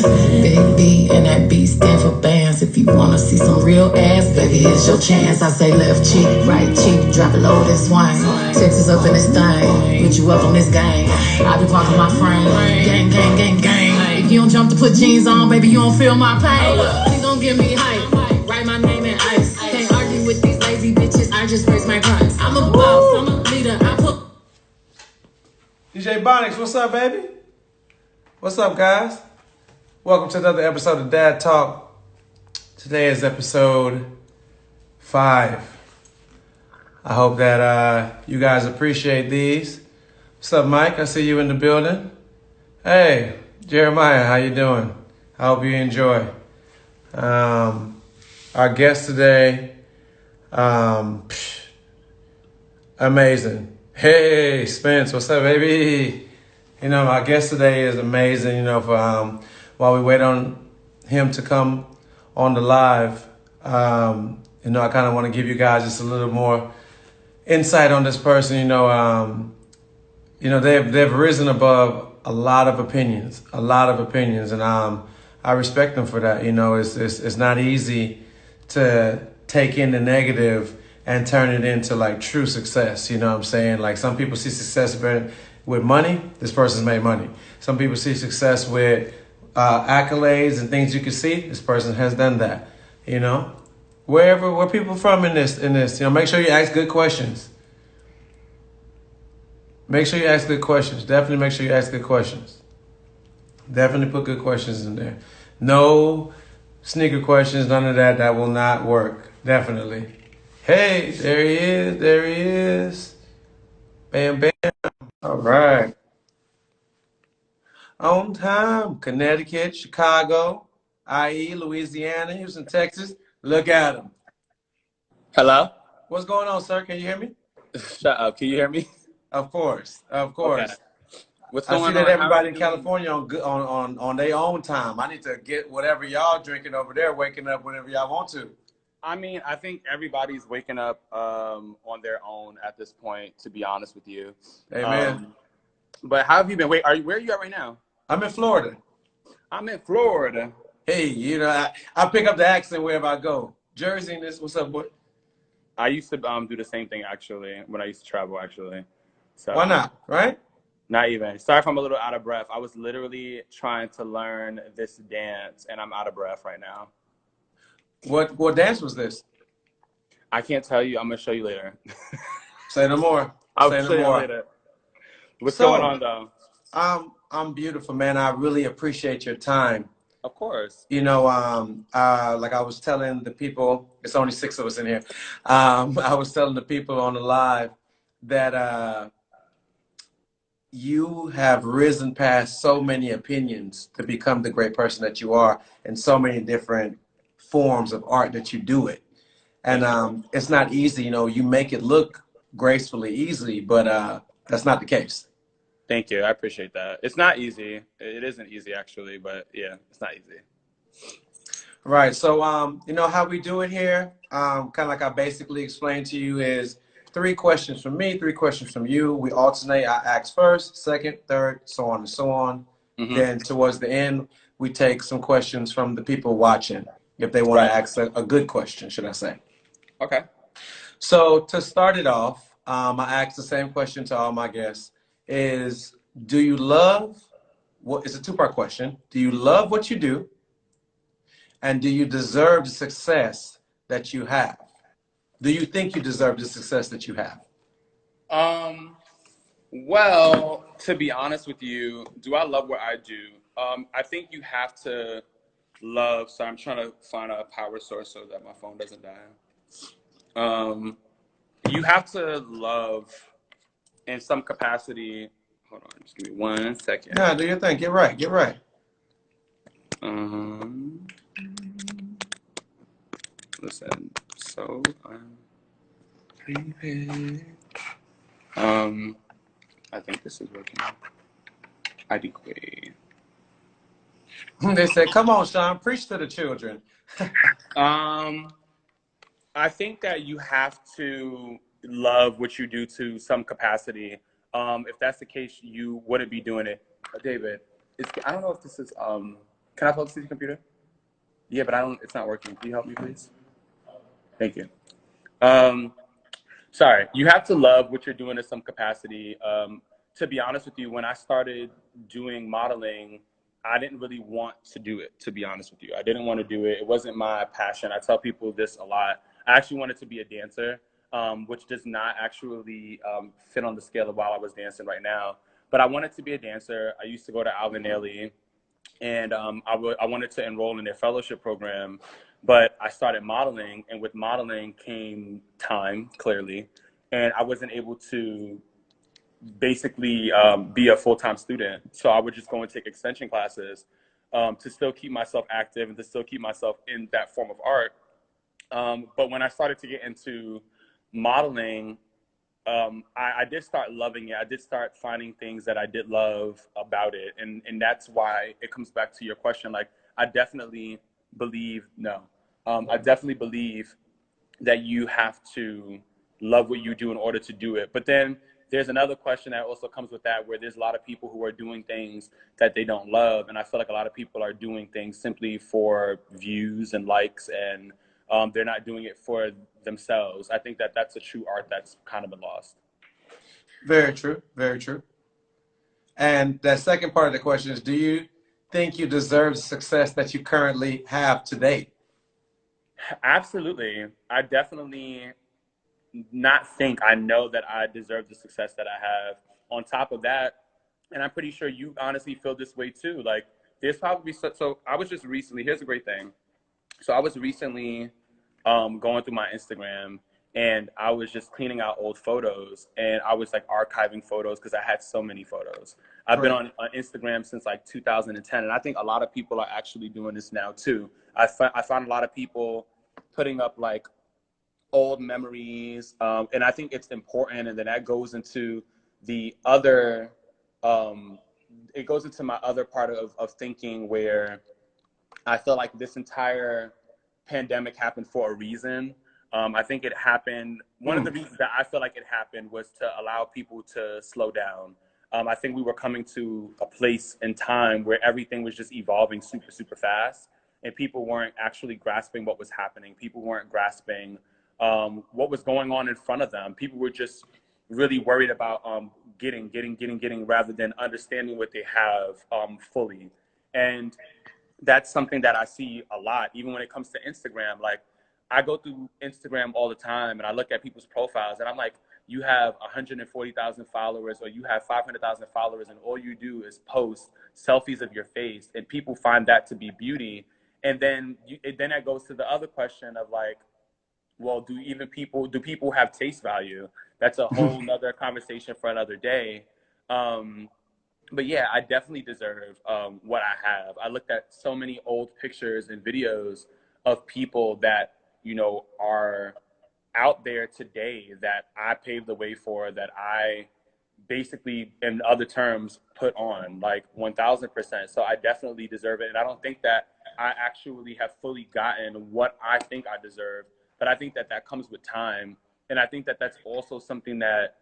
Big B and that B stand for bands. If you wanna see some real ass, baby, here's your chance. I say left cheek, right cheek, drop it low this wine. Texas up in this thing, put you up on this game. I be parking my frame, gang, gang, gang, gang. If you don't jump to put jeans on, baby, you don't feel my pain. Please don't give me hype, write my name in ice. Can't argue with these lazy bitches, I just raise my price. I'm a boss, I'm a leader, I put DJ Bonics, what's up, baby? What's up, guys? Welcome to another episode of Dad Talk. Today is episode 5. I hope that you guys appreciate these. What's up, Mike? I see you in the building. Hey, Jeremiah, how you doing? I hope you enjoy. Our guest today, amazing. Hey, Spence, what's up, baby? You know, our guest today is amazing, you know, for while we wait on him to come on the live, you know, I kind of want to give you guys just a little more insight on this person. You know, they've risen above a lot of opinions, and I respect them for that. You know, it's not easy to take in the negative and turn it into like true success. You know what I'm saying? Like some people see success with money. This person's made money. Some people see success with accolades and things you can see. This person has done that. You know, where people from in this, you know, make sure you ask good questions. Make sure you ask good questions. Definitely make sure you ask good questions. Definitely put good questions in there. No sneaker questions, none of that. That will not work. Definitely. Hey, there he is. There he is. Bam, bam. All right. On time. Connecticut, Chicago, IE, Louisiana, Houston, Texas. Look at him. Hello? What's going on, sir? Can you hear me? Shut up. Can you hear me? Of course. Of course. Okay. What's I going see that on? everybody in California on their own time. I need to get whatever y'all drinking over there, waking up whenever y'all want to. I mean, I think everybody's waking up on their own at this point, to be honest with you. Amen. But how have you been? Where are you at right now? I'm in Florida. I'm in Florida. Hey, you know, I pick up the accent wherever I go. Jersey and this, what's up, boy? I used to do the same thing, actually, when I used to travel, actually. So Why not, right? Not even. Sorry if I'm a little out of breath. I was literally trying to learn this dance, and I'm out of breath right now. What dance was this? I can't tell you. I'm going to show you later. Say no more. I'll Say show no you more. later. What's going on, though? I'm beautiful, man. I really appreciate your time. Of course. You know, like I was telling the people, it's only 6 of us in here. I was telling the people on the live that you have risen past so many opinions to become the great person that you are, and so many different forms of art that you do it. And it's not easy, you know, you make it look gracefully easy, but that's not the case. Thank you. I appreciate that. It's not easy. It isn't easy, actually, but yeah, it's not easy. Right. So, you know, how we do it here, kind of like I basically explained to you, is 3 questions from me, 3 questions from you. We alternate. I ask first, second, third, so on and so on. Mm-hmm. Then towards the end, we take some questions from the people watching, if they want to ask a good question, should I say. Okay. So to start it off, I ask the same question to all my guests. Is, do you love, it's a 2-part question. Do you love what you do? And do you deserve the success that you have? Do you think you deserve the success that you have? Well, to be honest with you, do I love what I do? I think you have to love, so I'm trying to find a power source so that my phone doesn't die. You have to love in some capacity. Hold on, just give me 1 second. No, do your thing. Get right. Get right. Listen. So prepared. I think this is working. Adequate. They said, "Come on, Shaun, preach to the children." I think that you have to love what you do to some capacity. If that's the case, you wouldn't be doing it. David, I don't know if this is Can I plug this to your computer? Yeah, but I don't. It's not working. Can you help me, please? Thank you. Sorry. You have to love what you're doing to some capacity. To be honest with you, when I started doing modeling, I didn't really want to do it, to be honest with you. I didn't want to do it. It wasn't my passion. I tell people this a lot. I actually wanted to be a dancer, which does not actually fit on the scale of while I was dancing right now. But I wanted to be a dancer. I used to go to Alvin Ailey, and I wanted to enroll in their fellowship program, but I started modeling, and with modeling came time, clearly, and I wasn't able to basically be a full-time student. So I would just go and take extension classes to still keep myself active and to still keep myself in that form of art. But when I started to get into modeling, I did start loving it. I did start finding things that I did love about it. And that's why it comes back to your question. Like, I definitely believe, I definitely believe that you have to love what you do in order to do it. But then there's another question that also comes with that, where there's a lot of people who are doing things that they don't love. And I feel like a lot of people are doing things simply for views and likes, and they're not doing it for themselves. I think that that's a true art that's kind of been lost. Very true. Very true. And that second part of the question is, do you think you deserve the success that you currently have today? Absolutely. I definitely not think, I know that I deserve the success that I have. On top of that, and I'm pretty sure you honestly feel this way too. Like, there's probably so I was just recently, here's a great thing. So I was recently going through my Instagram, and I was just cleaning out old photos, and I was like archiving photos because I had so many photos. I've been on Instagram since like 2010, and I think a lot of people are actually doing this now too. I found a lot of people putting up like old memories, and I think it's important. And then that goes into the other, it goes into my other part of thinking, where I feel like this entire pandemic happened for a reason. I think it happened, one of the reasons that I feel like it happened was to allow people to slow down. I think we were coming to a place in time where everything was just evolving super, super fast, and people weren't actually grasping what was happening. People weren't grasping what was going on in front of them. People were just really worried about getting, rather than understanding what they have fully. And that's something that I see a lot, even when it comes to Instagram. Like, I go through Instagram all the time, and I look at people's profiles, and I'm like, you have 140,000 followers, or you have 500,000 followers, and all you do is post selfies of your face, and people find that to be beauty. And then then that goes to the other question of like, well, do people have taste value? That's a whole nother conversation for another day. But yeah, I definitely deserve what I have. I looked at so many old pictures and videos of people that, you know, are out there today that I paved the way for, that I basically, in other terms, put on, like 1000%. So I definitely deserve it. And I don't think that I actually have fully gotten what I think I deserve, but I think that that comes with time. And I think that that's also something that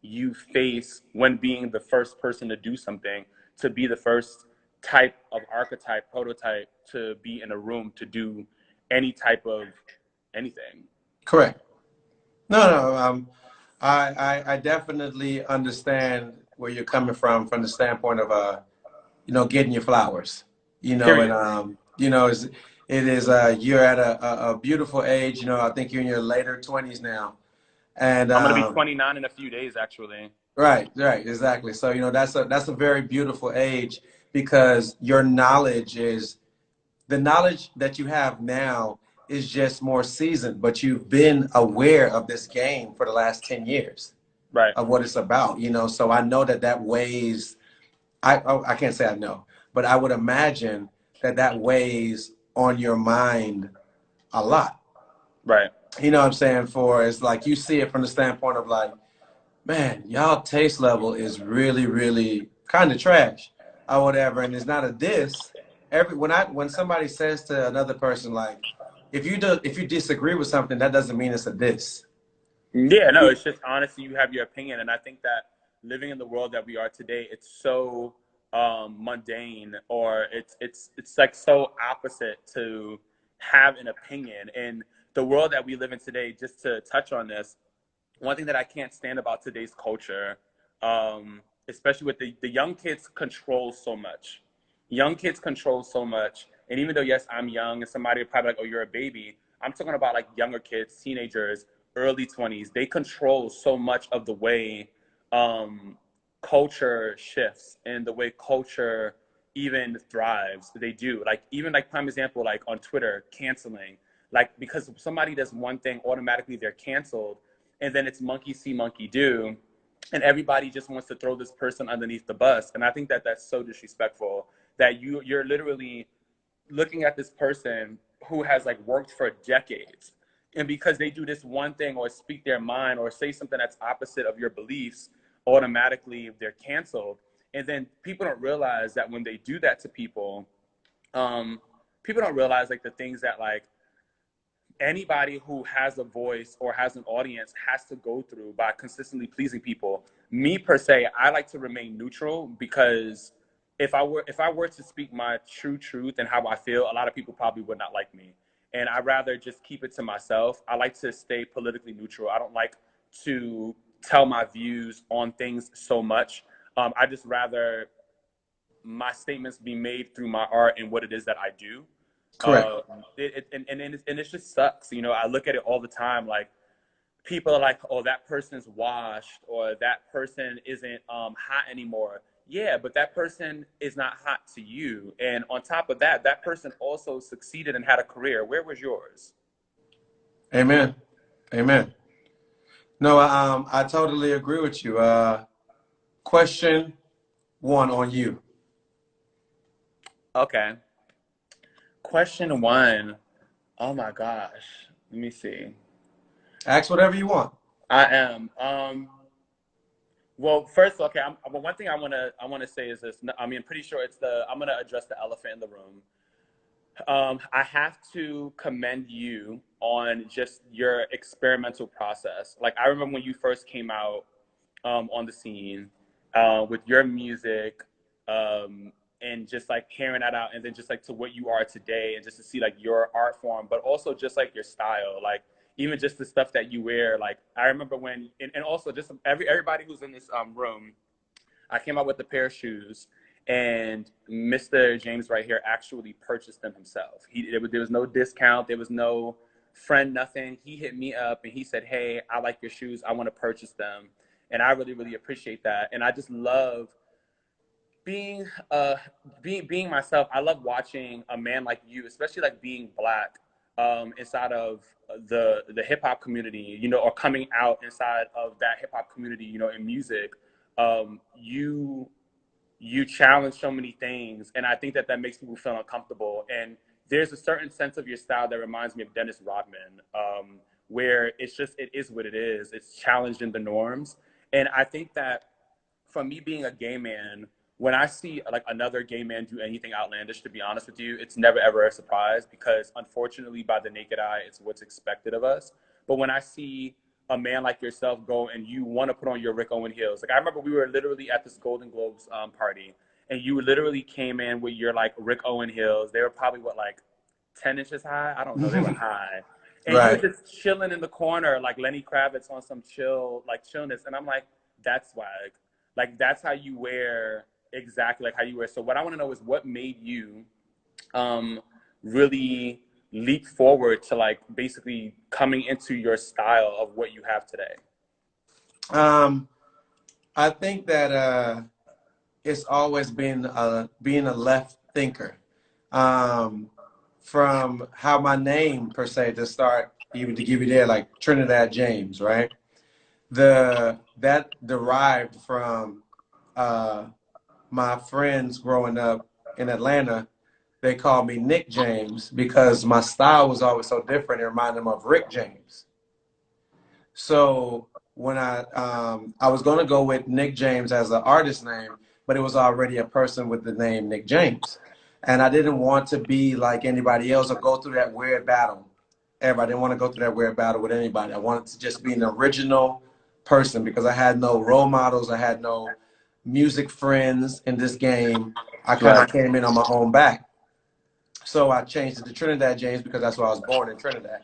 you face when being the first person to do something, to be the first type of archetype, prototype, to be in a room to do any type of anything. Correct. No. I definitely understand where you're coming from the standpoint of getting your flowers, Period. and it is you're at a beautiful age. I think you're in your later 20s now, and I'm going to be 29 in a few days, actually. right, exactly. So that's a very beautiful age, because your knowledge is the knowledge that you have now is just more seasoned, but you've been aware of this game for the last 10 years Right. of what it's about, so I know that weighs, I can't say I know, but I would imagine that weighs on your mind a lot. Right. You know what I'm saying? For it's like you see it from the standpoint of like, man, y'all taste level is really, really kind of trash or whatever. And it's not a diss. When somebody says to another person, like, if you disagree with something, that doesn't mean it's a diss. Yeah, no, it's just honestly, you have your opinion. And I think that living in the world that we are today, it's so mundane, or it's like so opposite to have an opinion. In the world that we live in today, just to touch on this, one thing that I can't stand about today's culture, especially with the young kids, control so much. Young kids control so much. And even though, yes, I'm young, and somebody would probably like, oh, you're a baby, I'm talking about like younger kids, teenagers, early 20s. They control so much of the way culture shifts and the way culture even thrives. They do. Like, even like prime example, like on Twitter, canceling. Like, because somebody does one thing, automatically they're canceled, and then it's monkey see, monkey do, and everybody just wants to throw this person underneath the bus. And I think that that's so disrespectful, that you're literally looking at this person who has like worked for decades, and because they do this one thing or speak their mind or say something that's opposite of your beliefs, automatically they're canceled. And then people don't realize that when they do that to people, people don't realize like the things that like anybody who has a voice or has an audience has to go through by consistently pleasing people. Me per se, I like to remain neutral, because if I were to speak my true truth and how I feel, a lot of people probably would not like me. And I'd rather just keep it to myself. I like to stay politically neutral. I don't like to tell my views on things so much. I just rather my statements be made through my art and what it is that I do. Correct. And it just sucks. You know, I look at it all the time. Like, people are like, oh, that person's washed, or that person isn't hot anymore. Yeah, but that person is not hot to you. And on top of that, that person also succeeded and had a career. Where was yours? Amen. Amen. No, I totally agree with you. Question one on you. Okay. Question one. Oh my gosh. Let me see. Ask whatever you want. I am. Well, first, okay. Well, one thing I wanna say is this. I mean, I'm pretty sure it's the. I'm gonna address the elephant in the room. I have to commend you on just your experimental process. Like, I remember when you first came out on the scene with your music, and just like hearing that out, and then just like to what you are today, and just to see like your art form, but also just like your style, like even just the stuff that you wear. Like, I remember when, and also just everybody who's in this room, I came out with a pair of shoes, and Mr. James right here actually purchased them himself. There was no discount. There was no friend, nothing. He hit me up and he said, hey, I like your shoes. I want to purchase them. And I really, really appreciate that. And I just love being being myself. I love watching a man like you, especially like being Black, inside of the hip hop community, you know, or coming out inside of that hip hop community, you know, in music. You challenge so many things, and I think that that makes people feel uncomfortable. And there's a certain sense of your style that reminds me of Dennis Rodman, where it's just, it is what it is. It's challenged in the norms. And I think that for me being a gay man, when I see like another gay man do anything outlandish, to be honest with you, it's never ever a surprise, because unfortunately by the naked eye, it's what's expected of us. But when I see a man like yourself go and you want to put on your Rick Owen heels, like I remember we were literally at this Golden Globes party, and you literally came in with your like Rick Owen heels. They were probably what, like 10 inches high? I don't know. They were high. And you were Right. just chilling in the corner like Lenny Kravitz on some chillness. And I'm like, that's swag. Like, that's how you wear, exactly like how you wear. So what I want to know is what made you really leap forward to like basically coming into your style of what you have today. I think that it's always been being a left thinker. From how my name per se to start, even to give you there, like Trinidad James, right? That derived from my friends growing up in Atlanta. They called me Nick James because my style was always so different. It reminded them of Rick James. So when I was going to go with Nick James as an artist name, but it was already a person with the name Nick James, and I didn't want to be like anybody else or go through that weird battle. Everybody didn't want to go through that weird battle with anybody. I wanted to just be an original person because I had no role models. I had no music friends in this game, I kind of Right. came in on my own back. So I changed it to Trinidad James because that's where I was born, in Trinidad.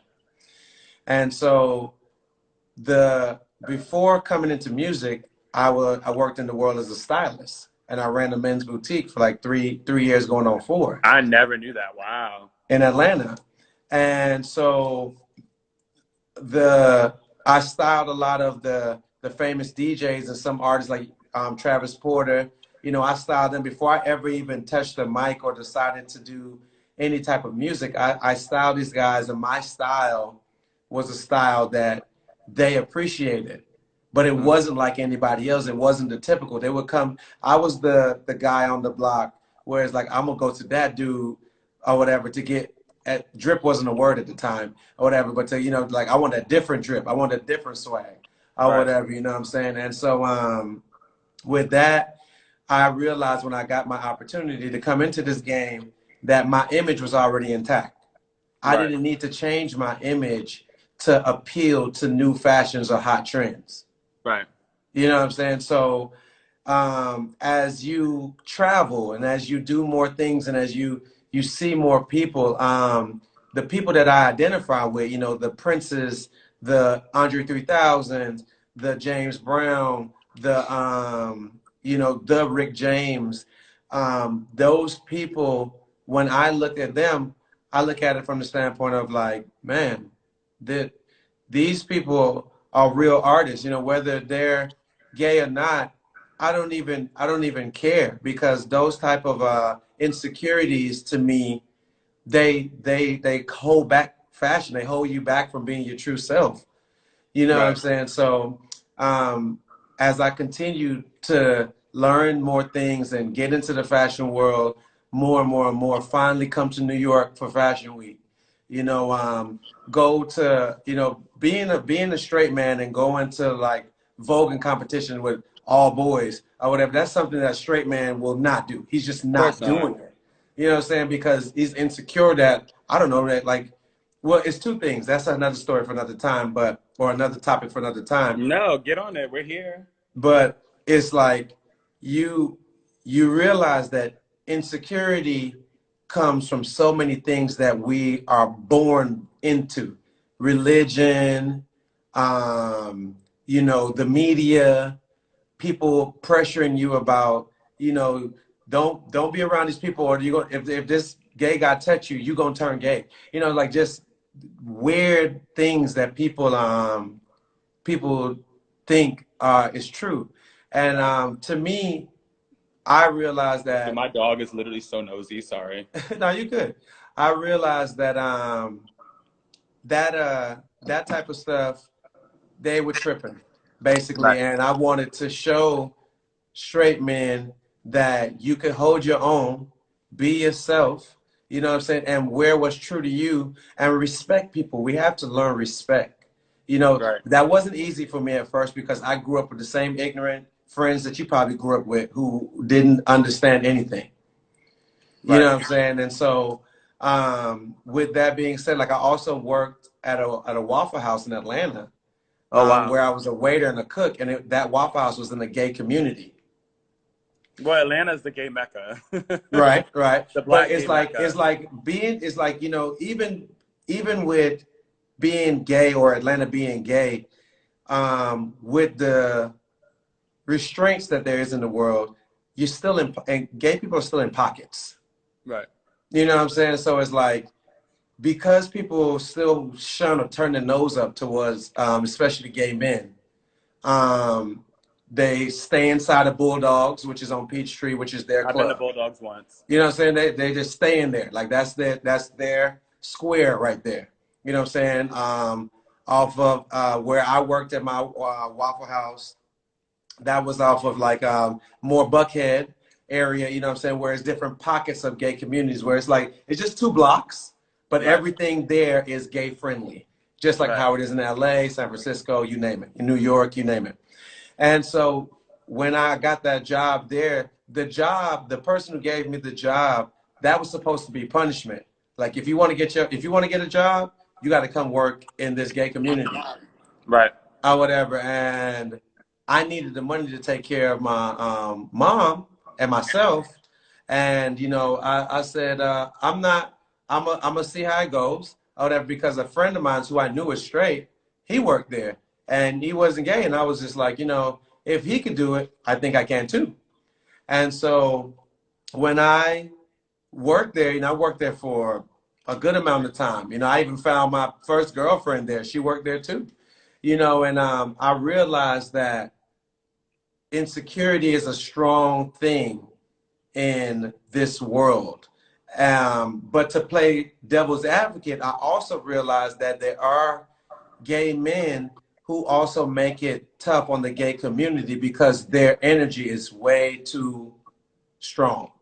And so the before coming into music, I worked in the world as a stylist, and I ran a men's boutique for like three years, going on 4, I never knew that. Wow. in Atlanta. And so the I styled a lot of the famous DJs and some artists like Travis Porter. You know, I styled them before I ever even touched the mic or decided to do any type of music. I styled these guys, and my style was a style that they appreciated, but it wasn't like anybody else. It wasn't the typical. They would come. I was the guy on the block where it's like, I'm gonna go to that dude or whatever to get. Drip wasn't a word at the time or whatever, but to, like, I want a different drip. I want a different swag or Right. whatever, you know what I'm saying? And so with that, I realized when I got my opportunity to come into this game that my image was already intact. I Right. didn't need to change my image to appeal to new fashions or hot trends. Right. You know what I'm saying? So as you travel and as you do more things and as you see more people, the people that I identify with, the Princes, the Andre 3000, the James Brown, the Rick James, those people, when I look at them, I look at it from the standpoint of like, man, that these people are real artists, whether they're gay or not. I don't even care, because those type of insecurities, to me, they hold back fashion. They hold you back from being your true self. You know what I'm Right. saying? So um, as I continue to learn more things and get into the fashion world more and more and more, finally come to New York for Fashion Week, go to, being a straight man and going to like Vogue and competition with all boys or whatever, that's something that a straight man will not do. He's just Of course not not. doing it. You know what I'm saying? Because he's insecure that, I don't know, that like, well, it's two things. That's another story for another time, or another topic for another time. No, get on it. We're here. But it's like you you realize that insecurity comes from so many things that we are born into. Religion, the media, people pressuring you about, don't be around these people, or if this gay guy touch you, gonna turn gay. Like just weird things that people think is true. And to me, I realized Dude, that my dog is literally so nosy. Sorry. no, you could. I realized that that type of stuff, they were tripping, basically, Right. and I wanted to show straight men that you can hold your own, be yourself, you know what I'm saying, and wear what's true to you, and respect people. We have to learn respect. Right. That wasn't easy for me at first, because I grew up with the same ignorant friends that you probably grew up with who didn't understand anything. You know Right. what I'm saying? And so, with that being said, like I also worked at a Waffle House in Atlanta, Oh wow. where I was a waiter and a cook, and that Waffle House was in the gay community. Well, Atlanta's the gay mecca. Right, right. The But black it's gay like mecca. even with being gay, or Atlanta being gay, with the restraints that there is in the world, you're still and gay people are still in pockets. Right. You know what I'm saying? So it's like, because people still shun or turn their nose up towards, especially gay men, um, they stay inside of Bulldogs, which is on Peachtree, which is their I've been to club. Bulldogs once. You know what I'm saying? They just stay in there. Like that's their square right there. You know what I'm saying? Off of where I worked at my Waffle House, that was off of like more Buckhead area, you know what I'm saying, where it's different pockets of gay communities, where it's like it's just 2 blocks, but Right. everything there is gay friendly, just like Right. how it is in LA, San Francisco, you name it, in New York, you name it. And so when I got that job there, the person who gave me the job, that was supposed to be punishment. Like, if you want to get a job, you got to come work in this gay community Right. or whatever. And I needed the money to take care of my mom and myself. And, you know, I said, I'm going to see how it goes. Or whatever, because a friend of mine who I knew was straight, he worked there and he wasn't gay. And I was just like, you know, if he could do it, I think I can too. And so when I worked there, you know, I worked there for a good amount of time. You know, I even found my first girlfriend there. She worked there too. You know, and I realized that insecurity is a strong thing in this world. But to play devil's advocate, I also realized that there are gay men who also make it tough on the gay community because their energy is way too strong.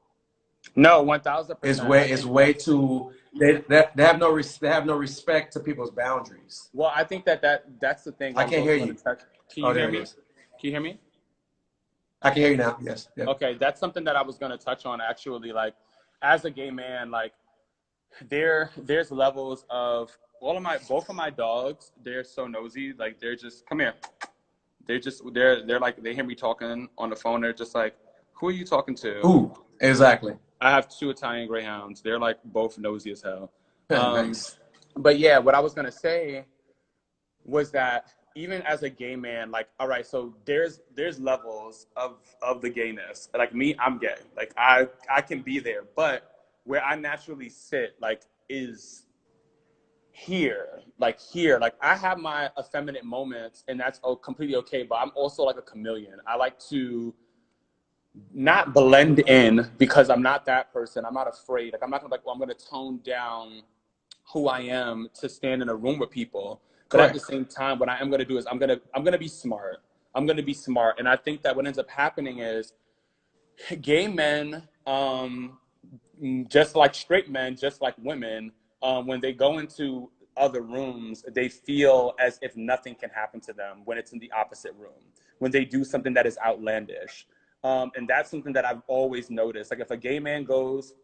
No, 1000%. I Is think way too they have no respect to people's boundaries. well, I think that's the thing I I was can't hear also going to you. touch. Can Oh, you hear there it me? is. Can you hear me? I can hear you now. Yes. Yep. Okay, that's something that I was going to touch on actually. Like, as a gay man, like there's levels of both of my dogs. They're so nosy. Like they're just come here. They're like they hear me talking on the phone. They're just like, who are you talking to? Ooh, exactly. I have two Italian Greyhounds. They're like both nosy as hell. Nice. But yeah, what I was gonna say was that even as a gay man, like, all right, so there's levels of the gayness. Like me, I'm gay. Like I can be there, but where I naturally sit, like, is here, like I have my effeminate moments, and that's completely okay. But I'm also like a chameleon. I like to not blend in because I'm not that person. I'm not afraid. Like I'm not gonna be like, well, I'm gonna tone down who I am to stand in a room with people. But at the Correct. same time, what I am gonna do is I'm gonna be smart. I'm gonna be smart. And I think that what ends up happening is gay men, just like straight men, just like women, when they go into other rooms, they feel as if nothing can happen to them when it's in the opposite room, when they do something that is outlandish. And that's something that I've always noticed. Like if a gay man goes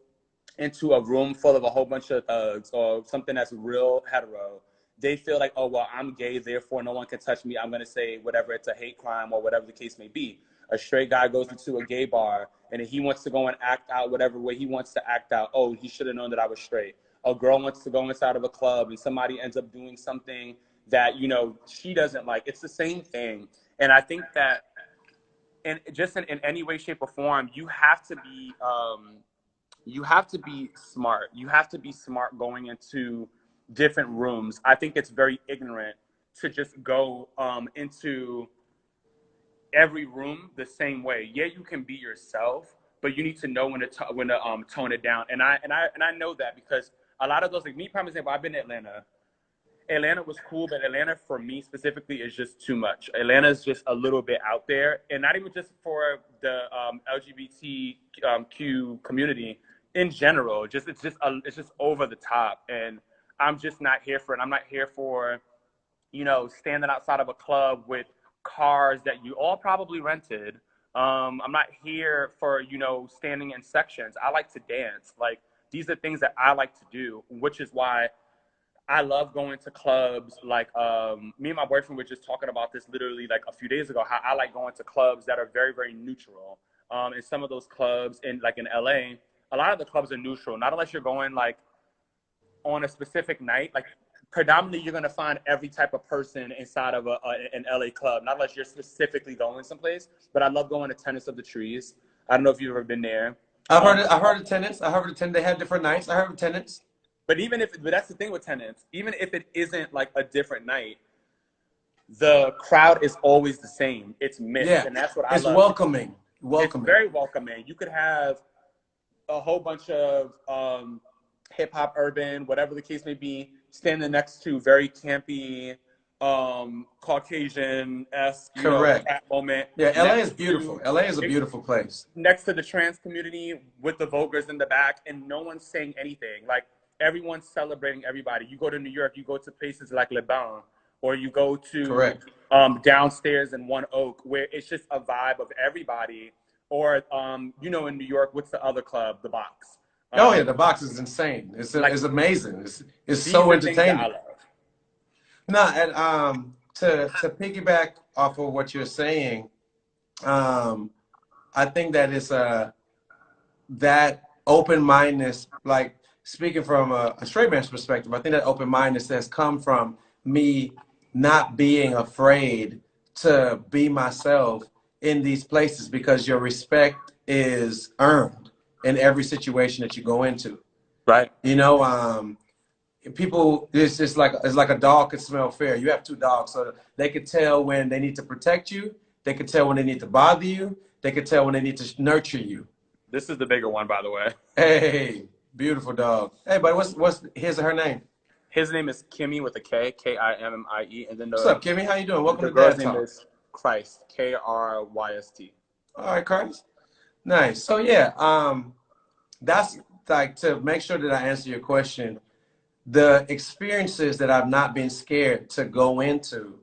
into a room full of a whole bunch of thugs or something that's real hetero, they feel like, oh, well, I'm gay, therefore no one can touch me. I'm going to say whatever, it's a hate crime or whatever the case may be. A straight guy goes into a gay bar and he wants to go and act out whatever way he wants to act out. Oh, he should have known that I was straight. A girl wants to go inside of a club and somebody ends up doing something that, you know, she doesn't like. It's the same thing. And I think that in any way, shape, or form, you have to be smart. You have to be smart going into different rooms. I think it's very ignorant to just go into every room the same way. Yeah, you can be yourself, but you need to know when to tone it down. And I know that because a lot of those, like me, for example, I've been to Atlanta. Atlanta was cool, but Atlanta for me specifically is just too much. Atlanta is just a little bit out there, and not even just for the LGBTQ community in general. It's just over the top, and I'm just not here for it. I'm not here for, you know, standing outside of a club with cars that you all probably rented. I'm not here for, you know, standing in sections. I like to dance. Like these are things that I like to do, which is why I love going to clubs. Like me and my boyfriend were just talking about this literally like a few days ago, how I like going to clubs that are very, very neutral. And some of those clubs in LA, a lot of the clubs are neutral, not unless you're going like on a specific night. Like predominantly you're going to find every type of person inside of an LA club, not unless you're specifically going someplace. But I love going to Tennis of the Trees. I don't know if you've ever been there. I heard of tenants. I heard of tenants. They have different nights. I heard of tenants. But that's the thing with tenants, even if it isn't like a different night, the crowd is always the same. It's mixed, Yeah, and that's what I it's love. welcoming. It's very welcoming. You could have a whole bunch of hip hop, urban, whatever the case may be, standing next to very campy, Caucasian-esque, you know, Correct. at moment. Yeah, LA is beautiful. LA is a beautiful place. Next to the trans community with the Vulgars in the back, and no one's saying anything. Like everyone's celebrating everybody. You go to New York, you go to places like Le Bon, or you go to Correct. Downstairs in One Oak, where it's just a vibe of everybody. Or you know, in New York, what's the other club? The Box. Oh yeah, the box is insane. It's Like, amazing. It's these so are things that I entertaining. love. No, and to piggyback off of what you're saying, I think that it's that open mindedness, like speaking from a straight man's perspective, I think that open mindedness has come from me not being afraid to be myself in these places because your respect is earned in every situation that you go into. Right. You know, people, it's like a dog could smell fear. You have two dogs, so they could tell when they need to protect you. They could tell when they need to bother you. They could tell when they need to nurture you. This is the bigger one, by the way. Hey, beautiful dog. Hey, buddy, what's his or her name? His name is Kimmy with a K, Kimmie, and then What's up, Kimmy? How you doing? Welcome the to girl's Dad name Talk. is Christ, Kryst. All right, Curtis. Nice. So yeah, that's like to make sure that I answer your question. The experiences that I've not been scared to go into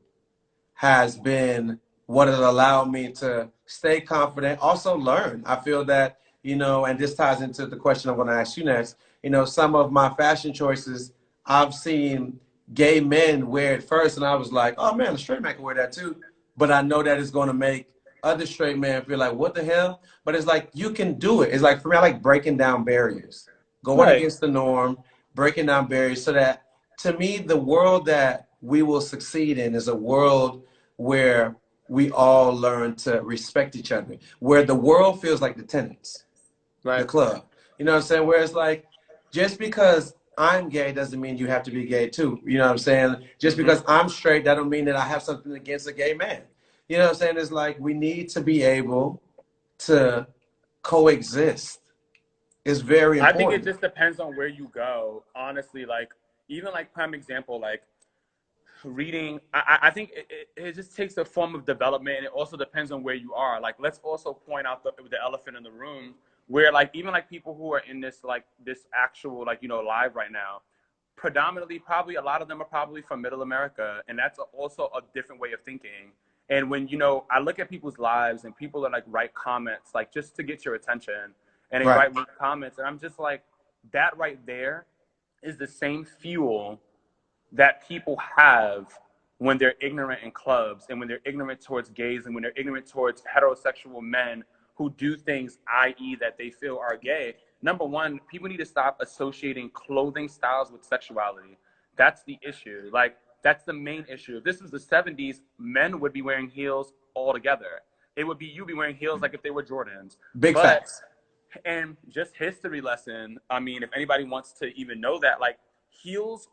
has been what has allowed me to stay confident, also learn. I feel that, you know, and this ties into the question I'm going to ask you next. You know, some of my fashion choices, I've seen gay men wear it first, and I was like, oh man, a straight man can wear that too. But I know that it's going to make other straight men feel like, what the hell? But it's like, you can do it. It's like, for me, I like breaking down barriers, going Right. against the norm, breaking down barriers so that, to me, the world that we will succeed in is a world where we all learn to respect each other, where the world feels like the tenants, the Right. club. You know what I'm saying? Where it's like, just because I'm gay doesn't mean you have to be gay too. You know what I'm saying? Just because I'm straight, that don't mean that I have something against a gay man. You know what I'm saying? It's like we need to be able to coexist. It's very I think it important. just depends on where you go. Honestly, like even like prime example, like reading. I think it just takes a form of development. It also depends on where you are. Like let's also point out the elephant in the room, where like even like people who are in this like this actual like live right now, predominantly probably a lot of them are probably from Middle America, and that's also a different way of thinking. And when I look at people's lives and people are like write comments like just to get your attention, and they Right. write comments, and I'm just like, that right there is the same fuel that people have when they're ignorant in clubs and when they're ignorant towards gays and when they're ignorant towards heterosexual men who do things, i.e., that they feel are gay. Number one, people need to stop associating clothing styles with sexuality. That's the issue. Like, that's the main issue. If this was the 70s, men would be wearing heels altogether. It would be, you'd be wearing heels like if they were Jordans. Big But, facts. and just history lesson, I mean, if anybody wants to even know that, like, heels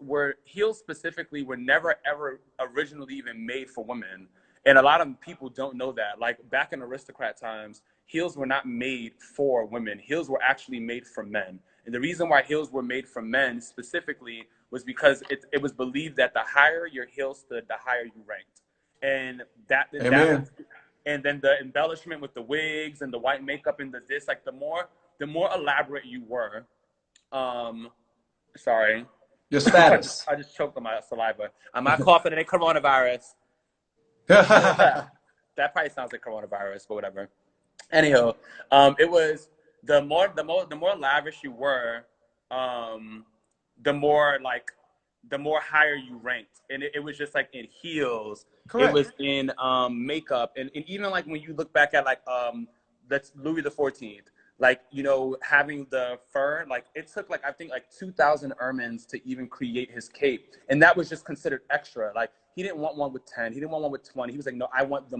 specifically were never ever originally even made for women, and a lot of people don't know that. Like back in aristocrat times, heels were not made for women. Heels were actually made for men, and the reason why heels were made for men specifically was because it was believed that the higher your heel stood, the higher you ranked. And that Amen. was, and then the embellishment with the wigs and the white makeup and the this, like the more elaborate you were, sorry, Your status. I just choked on my saliva. I'm not coughing any coronavirus. Right. That probably sounds like coronavirus, but whatever. Anyhow, it was the more lavish you were, the more higher you ranked, and it was just like in heels. It Correct. was in makeup, and even like when you look back at like that's Louis XIV. Like, having the fur, like it took like I think like 2,000 ermines to even create his cape, and that was just considered extra. Like he didn't want one with 10, he didn't want one with 20. He was like, no, I want the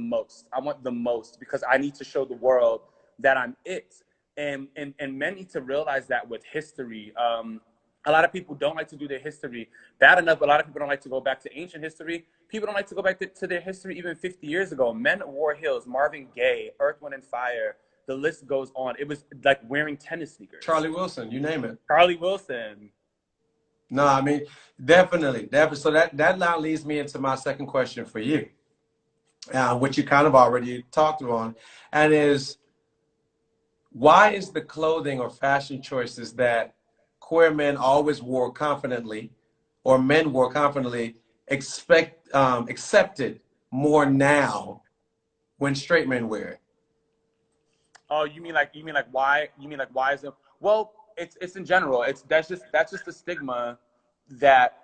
most because I need to show the world that I'm it. And men need to realize that with history. A lot of people don't like to do their history. Bad enough, a lot of people don't like to go back to ancient history. People don't like to go back to their history even 50 years ago. Men wore heels. Marvin Gaye, Earth, Wind, and Fire. The list goes on. It was like wearing tennis sneakers. Charlie Wilson, you name it. Charlie Wilson. No, I mean, definitely. So that now leads me into my second question for you, which you kind of already talked on, and is why is the clothing or fashion choices that queer men always wore confidently, or men wore confidently, accepted more now when straight men wear it? Oh, you mean like why? You mean like why is it? Well, it's in general. That's just the stigma that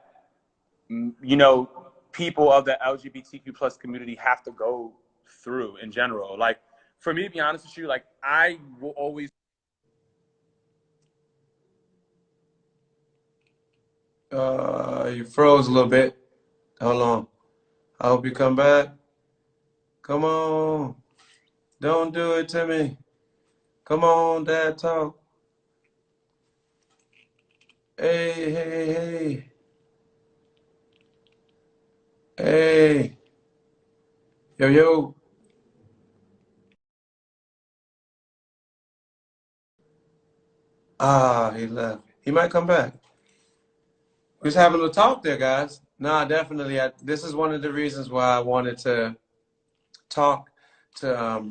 people of the LGBTQ plus community have to go through in general. Like, for me, to be honest with you, like, I will always. You froze a little bit. Hold on. I hope you come back. Come on. Don't do it to me. Come on, Dad Talk. Hey, hey, hey. Hey. Yo, yo. Ah, he left. He might come back. We was having a talk there, guys. Nah, definitely. This is one of the reasons why I wanted to talk to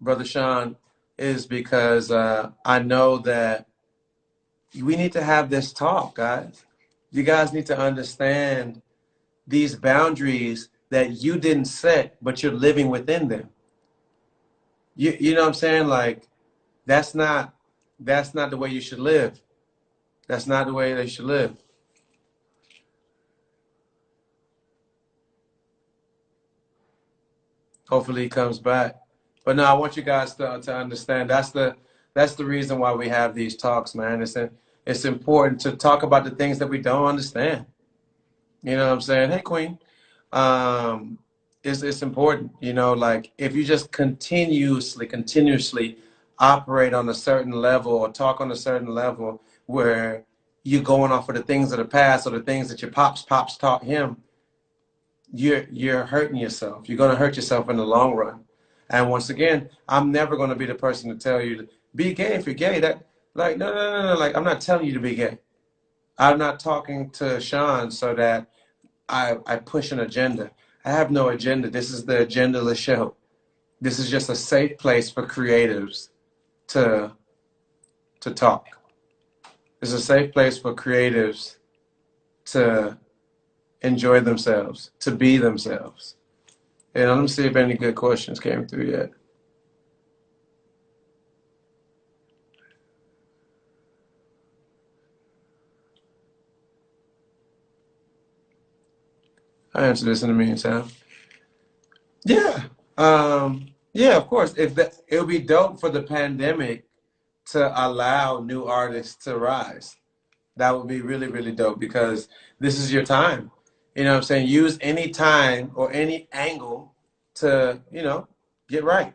Brother Shaun, is because I know that we need to have this talk, guys. You guys need to understand these boundaries that you didn't set, but you're living within them. You know what I'm saying? Like, that's not the way you should live. That's not the way they should live. Hopefully he comes back. But no, I want you guys to understand that's the reason why we have these talks, man. It's important to talk about the things that we don't understand. You know what I'm saying? Hey, Queen. Um, it's important, like, if you just continuously operate on a certain level or talk on a certain level where you're going off of the things of the past or the things that your pops taught him, you're hurting yourself. You're going to hurt yourself in the long run. And once again, I'm never going to be the person to tell you to be gay if you're gay. That, like, no. Like, I'm not telling you to be gay. I'm not talking to Shaun so that I push an agenda. I have no agenda. This is the agendaless show. This is just a safe place for creatives to talk. It's a safe place for creatives to enjoy themselves, to be themselves. And let me see if any good questions came through yet. I'll answer this in the meantime. Yeah. Yeah, of course. It would be dope for the pandemic to allow new artists to rise. That would be really, really dope, because this is your time. You know what I'm saying? Use any time or any angle to, get right.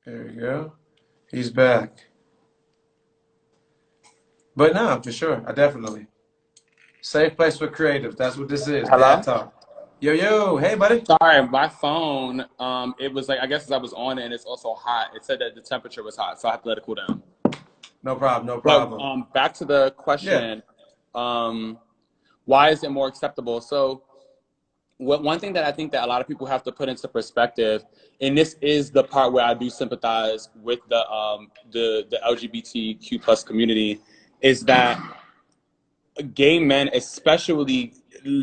There you go. He's back. But no, for sure. I definitely. Safe place for creatives. That's what this is. Dad Hello? Talk. Yo, yo. Hey, buddy. Sorry, my phone, it was like, I guess as I was on it and it's also hot, it said that the temperature was hot, so I have to let it cool down. No problem. No But problem. back to the Yeah. question, why is it more acceptable? So one thing that I think that a lot of people have to put into perspective, and this is the part where I do sympathize with the LGBTQ plus community, is that gay men,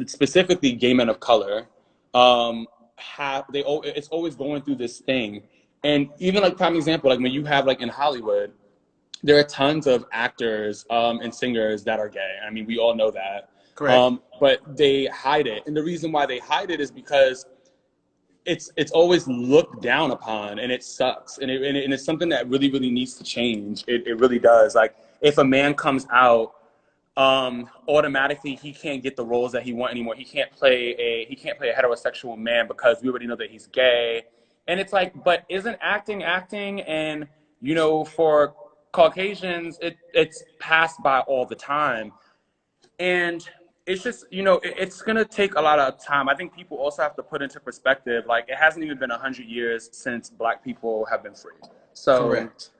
specifically gay men of color, it's always going through this thing. And even like prime example, like when you have like in Hollywood, there are tons of actors and singers that are gay. I mean, we all know that. Correct. But they hide it. And the reason why they hide it is because it's always looked down upon, and it sucks. And it's something that really, really needs to change. It really does. Like, if a man comes out, automatically he can't get the roles that he wants anymore. He can't play a heterosexual man because we already know that he's gay. And it's like, but isn't acting? And for Caucasians, it's passed by all the time. And it's just, it's going to take a lot of time. I think people also have to put into perspective, like, it hasn't even been 100 years since Black people have been free. So Correct.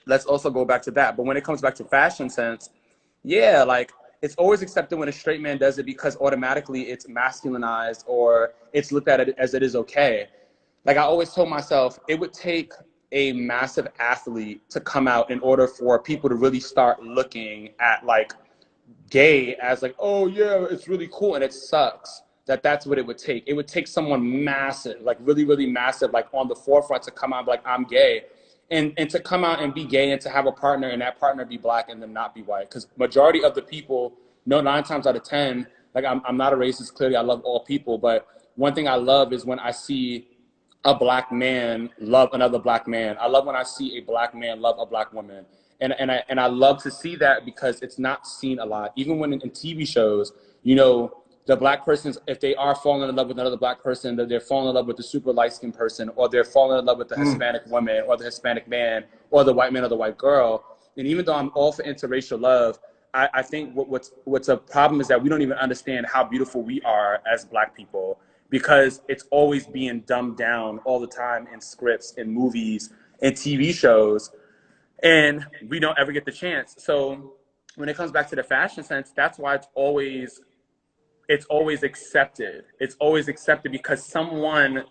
let's also go back to that. But when it comes back to fashion sense, yeah, like, it's always accepted when a straight man does it because automatically it's masculinized or it's looked at it as it is okay. Like, I always told myself it would take a massive athlete to come out in order for people to really start looking at, like, gay as like, oh yeah, it's really cool. And it sucks that's what it would take. It would take someone massive, like really, really massive, like on the forefront to come out and be like, I'm gay. and to come out and be gay and to have a partner and that partner be black and them not be white. Because majority of the people, no, 9 times out of 10, like I'm not a racist. Clearly, I love all people, but one thing I love is when I see a black man love another black man. I love when I see a black man love a black woman. And I love to see that because it's not seen a lot. Even when in TV shows, you know, the black persons, if they are falling in love with another black person, that they're falling in love with the super light-skinned person, or they're falling in love with the Hispanic woman or the Hispanic man or the white man or the white girl. And even though I'm all for interracial love, I think what's a problem is that we don't even understand how beautiful we are as black people, because it's always being dumbed down all the time in scripts, in movies, and TV shows, and we don't ever get the chance. So when it comes back to the fashion sense, that's why it's always accepted. It's always accepted because someone,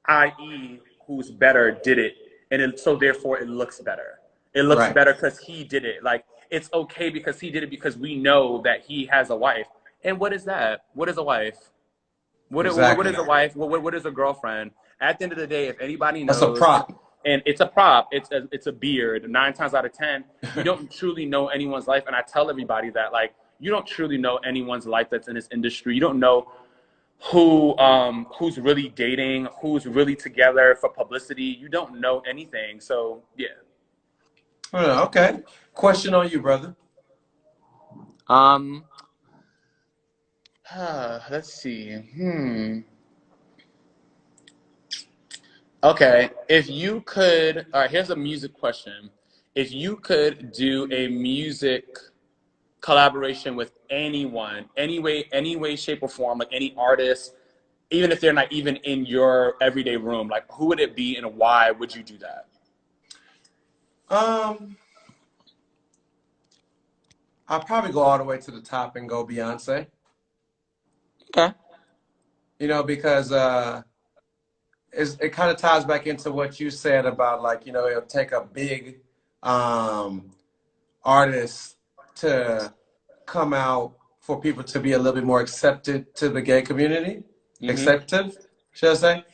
i.e., who's better, did it, and so therefore it looks better. It looks better because he did it. Like, it's okay because he did it, because we know that he has a wife. And what is that? What is a wife? What is a wife? What is a girlfriend? At the end of the day, if anybody knows, that's a prop. And it's a prop. It's a beard. 9 times out of 10, you don't truly know anyone's life. And I tell everybody that, like, you don't truly know anyone's life that's in this industry. You don't know who's really dating, who's really together for publicity. You don't know anything. So yeah. Okay. Question on you, brother. Let's see. Okay. If you could, all right, here's a music question. If you could do a music collaboration with anyone, any way, shape, or form, like any artist, even if they're not even in your everyday room, like who would it be and why would you do that? I'll probably go all the way to the top and go Beyonce. Okay. You know, because it kind of ties back into what you said about, like, you know, it'll take a big artist to come out for people to be a little bit more accepted to the gay community. Acceptive, should I say?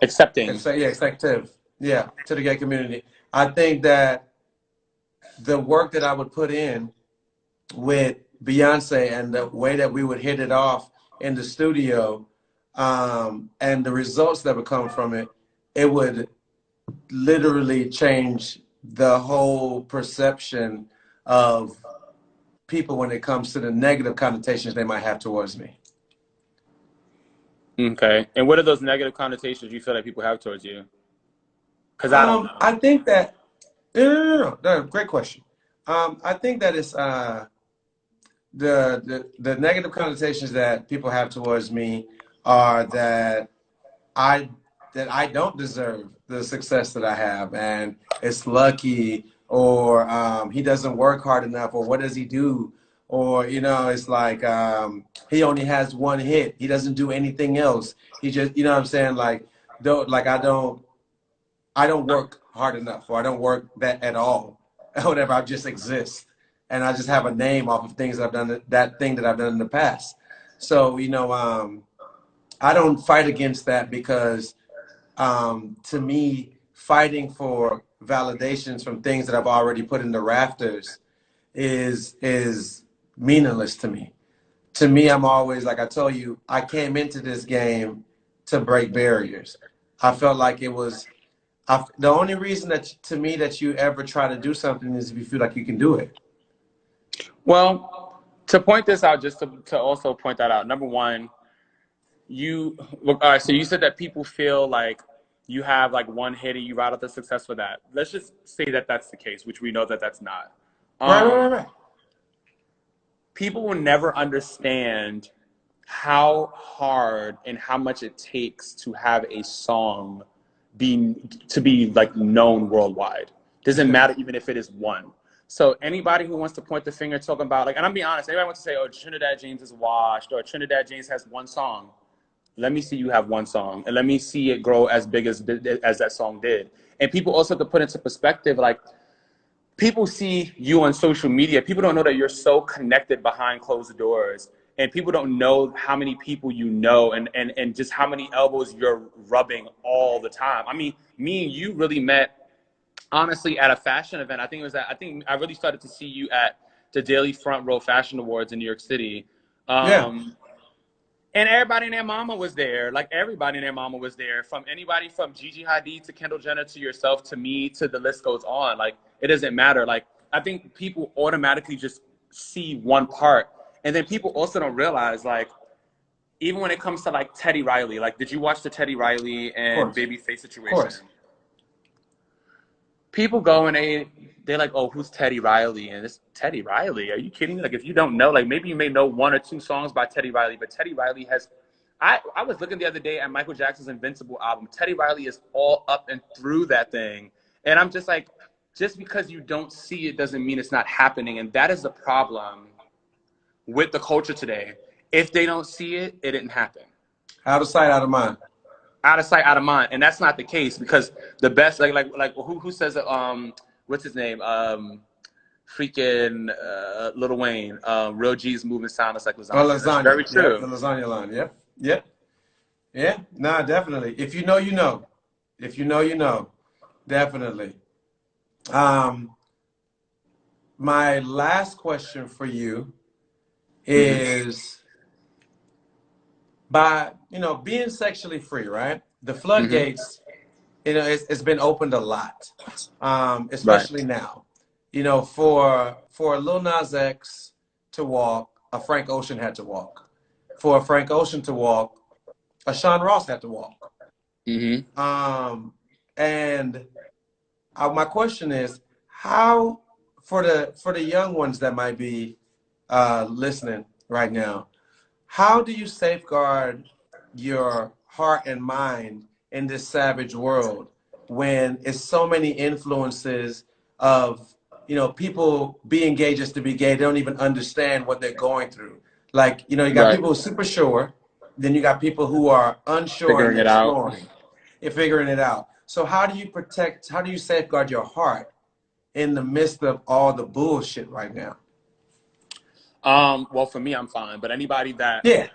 Accepting. Acceptive. Yeah, to the gay community. I think that the work that I would put in with Beyonce and the way that we would hit it off in the studio, and the results that would come from it, it would literally change the whole perception of people when it comes to the negative connotations they might have towards me. Okay. And what are those negative connotations you feel like people have towards you? Because I don't know. I think that no, great question. I think that it's the negative connotations that people have towards me are that I don't deserve the success that I have, and it's lucky, or he doesn't work hard enough, or what does he do, or, you know, it's like he only has one hit, he doesn't do anything else, he just, you know what I'm saying, like, I don't work hard enough, or I don't work that at all, or whatever. I just exist, and I just have a name off of things that I've done, that thing that I've done in the past. So, you know, I don't fight against that, because to me, fighting for validations from things that I've already put in the rafters is meaningless to me. To me, I'm always, like I told you, I came into this game to break barriers. I felt like it was, the only reason that, to me, that you ever try to do something is if you feel like you can do it. Well, to point this out, just to also point that out, number one, all right, so you said that people feel like you have like one hit and you ride out the success with that. Let's just say that that's the case, which we know that that's not. Right. People will never understand how hard and how much it takes to have a song to be like known worldwide. Doesn't matter even if it is one. So anybody who wants to point the finger talking about, like, and I'm being honest, anybody wants to say, oh, Trinidad James is washed, or Trinidad James has one song. Let me see you have one song, and let me see it grow as big as that song did. And people also have to put into perspective, like, people see you on social media. People don't know that you're so connected behind closed doors. and people don't know how many people you know, and just how many elbows you're rubbing all the time. I mean, me and you really met honestly at a fashion event. I think I really started to see you at the Daily Front Row Fashion Awards in New York City. Yeah. And everybody and their mama was there. Like everybody and their mama was there. From anybody from Gigi Hadid to Kendall Jenner to yourself to me to the list goes on. Like it doesn't matter. Like I think people automatically just see one part. And then people also don't realize, like, even when it comes to like Teddy Riley, like did you watch the Teddy Riley and Babyface Of situation? course. People go and they're like, oh, who's Teddy Riley? And it's Teddy Riley. Are you kidding me? Like, if you don't know, like maybe you may know one or two songs by Teddy Riley, but Teddy Riley has, I was looking the other day at Michael Jackson's Invincible album. Teddy Riley is all up and through that thing. And I'm just like, just because you don't see it doesn't mean it's not happening. And that is the problem with the culture today. If they don't see it, it didn't happen. Out of sight, out of mind. Out of sight, out of mind, and that's not the case, because the best, like who says it? What's his name? Freaking Lil Wayne. Real G's moving silence like lasagna. Oh, lasagna. That's very true. Yep, the lasagna line. Yep. Yeah. Nah, definitely. If you know, you know. If you know, you know. Definitely. My last question for you is, by being sexually free, right? The floodgates, it's been opened a lot, especially now. For Lil Nas X to walk, a Frank Ocean had to walk. For a Frank Ocean to walk, a Shaun Ross had to walk. And my question is, how, for the young ones that might be listening right now, how do you safeguard your heart and mind in this savage world when it's so many influences of, people being gay just to be gay? They don't even understand what they're going through. Like, you got people who are super sure, then you got people who are unsure and exploring and figuring it out. So how do you safeguard your heart in the midst of all the bullshit right now? Well, for me, I'm fine. But anybody that I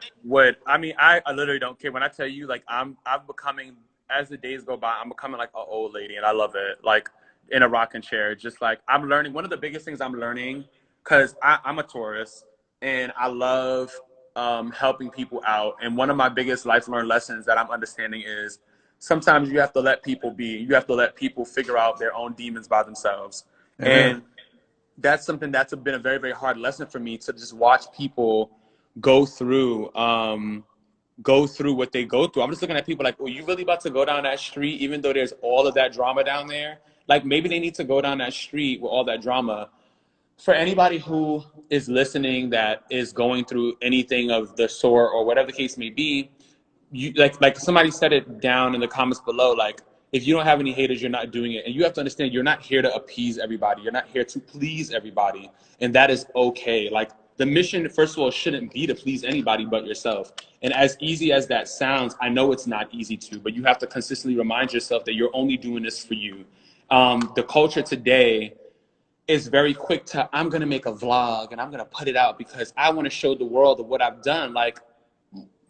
literally don't care. When I tell you, like, I'm becoming, as the days go by, I'm becoming like an old lady, and I love it. Like, in a rocking chair, just like I'm learning. One of the biggest things I'm learning, because I'm a Taurus, and I love helping people out. And one of my biggest life learned lessons that I'm understanding is sometimes you have to let people be. You have to let people figure out their own demons by themselves. And that's something that's been a very, very hard lesson for me, to just watch people go through what they go through. I'm just looking at people like, oh, you really about to go down that street, even though there's all of that drama down there? Like, maybe they need to go down that street with all that drama. For anybody who is listening that is going through anything of the sort, or whatever the case may be, you like somebody said it down in the comments below, like, if you don't have any haters, you're not doing it. And you have to understand, you're not here to appease everybody. You're not here to please everybody. And that is okay. Like, the mission, first of all, shouldn't be to please anybody but yourself. And as easy as that sounds, I know it's not easy to, but you have to consistently remind yourself that you're only doing this for you. The culture today is very quick to, I'm going to make a vlog and I'm going to put it out because I want to show the world of what I've done. Like,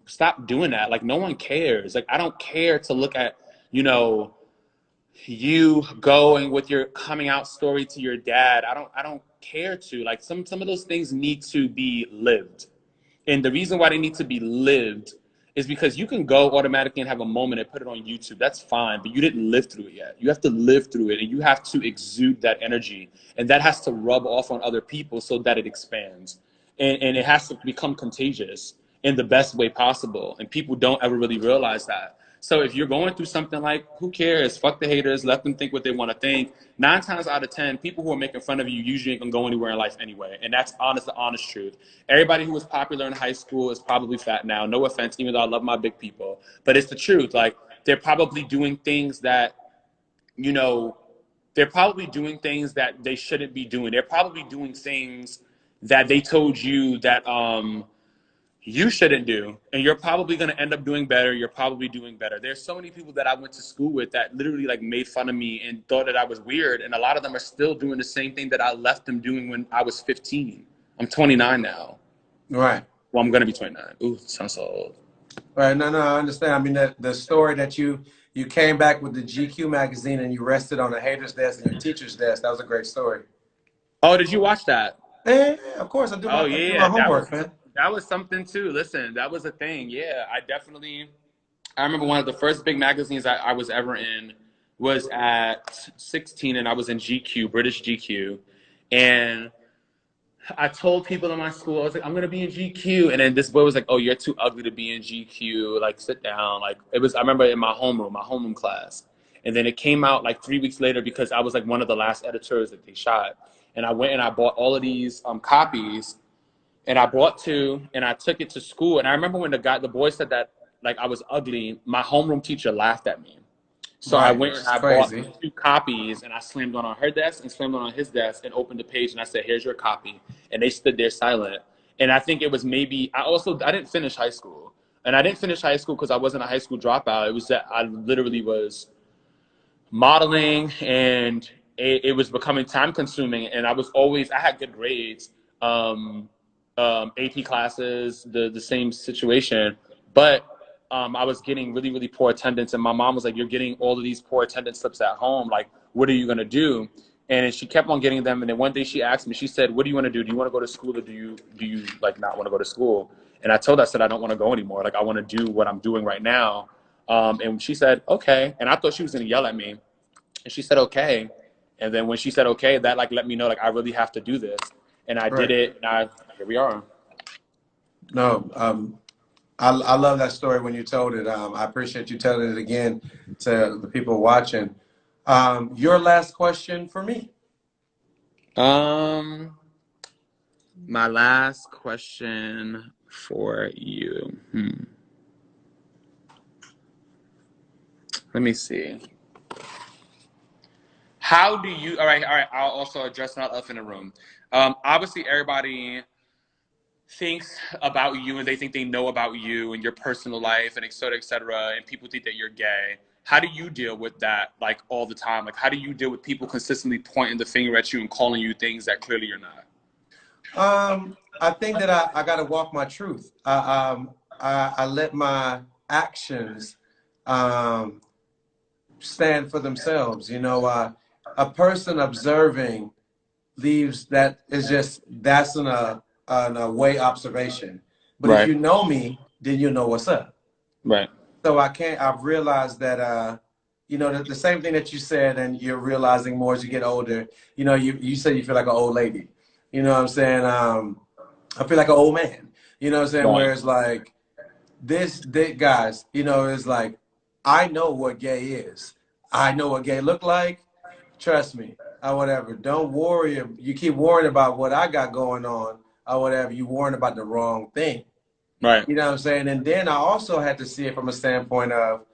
stop doing that. Like, no one cares. Like, I don't care to look at, you going with your coming out story to your dad. I don't care to. Like, some of those things need to be lived. And the reason why they need to be lived is because you can go automatically and have a moment and put it on YouTube. That's fine, but you didn't live through it yet. You have to live through it, and you have to exude that energy. And that has to rub off on other people so that it expands. And it has to become contagious in the best way possible. And people don't ever really realize that. So if you're going through something, like, who cares? Fuck the haters. Let them think what they want to think. 9 times out of 10, people who are making fun of you usually ain't going to go anywhere in life anyway. And that's the honest truth. Everybody who was popular in high school is probably fat now. No offense, even though I love my big people. But it's the truth. Like, they're probably doing things that, they're probably doing things that they shouldn't be doing. They're probably doing things that they told you that you shouldn't do, and you're probably going to end up doing better. You're probably doing better. There's so many people that I went to school with that literally, like, made fun of me and thought that I was weird, and a lot of them are still doing the same thing that I left them doing when I was 15. I'm 29 now. Right. Well, I'm gonna be 29. Ooh, sounds so old. Right? No, I understand. I mean, the story that you came back with the GQ magazine and you rested on a hater's desk and your teacher's desk. That was a great story. Oh, did you watch that? Yeah, of course, Oh I do yeah, my homework, man. that was something too. Listen, that was a thing. Yeah, I remember one of the first big magazines I was ever in was at 16, and I was in GQ, British GQ, and I told people in my school, I was like, I'm gonna be in GQ, and then this boy was like, "Oh, you're too ugly to be in GQ. Like, sit down." Like, it was. I remember in my homeroom class, and then it came out like 3 weeks later because I was like one of the last editors that they shot, and I went and I bought all of these copies, and I brought two, and I took it to school, and I remember when the boy said that like I was ugly, my homeroom teacher laughed at me. So I Right, went which and is I bought crazy. 2 copies, and I slammed one on her desk and slammed one on his desk and opened the page, and I said, "Here's your copy." And they stood there silent. And I think it was maybe I didn't finish high school, and I didn't finish high school because I wasn't a high school dropout. It was that I literally was modeling, and it was becoming time consuming, and I had good grades, AP classes, the same situation, but I was getting really, really poor attendance, and my mom was like, "You're getting all of these poor attendance slips at home. Like, what are you gonna do?" And she kept on getting them. And then one day she asked me, she said, "What do you want to do? Do you want to go to school, or do you like not want to go to school?" And I told her, I said, "I don't want to go anymore. Like, I want to do what I'm doing right now." And she said, "Okay." And I thought she was gonna yell at me, and she said, "Okay." And then when she said okay, that like let me know like I really have to do this. And I did Right. it, and here we are. No, I love that story when you told it. I appreciate you telling it again to the people watching. Your last question for me. Um, my last question for you. Let me see. How do you? All right. I'll also address that elephant in the room. Obviously, everybody thinks about you, and they think they know about you and your personal life, and et cetera, and people think that you're gay. How do you deal with that, like, all the time? Like, how do you deal with people consistently pointing the finger at you and calling you things that clearly you're not? I think that I got to walk my truth. I let my actions um, stand for themselves. A person observing leaves that is just that's an away observation. But if Right. you know me, then you know what's up. Right. So I've realized that, the same thing that you said, and you're realizing more as you get older. You said you feel like an old lady. You know what I'm saying? I feel like an old man. You know what I'm saying? Right. Whereas like this guys, is like, I know what gay is. I know what gay look like. Trust me, or whatever. Don't worry. You keep worrying about what I got going on, or whatever. You worrying about the wrong thing. Right. You know what I'm saying? And then I also had to see it from a standpoint of,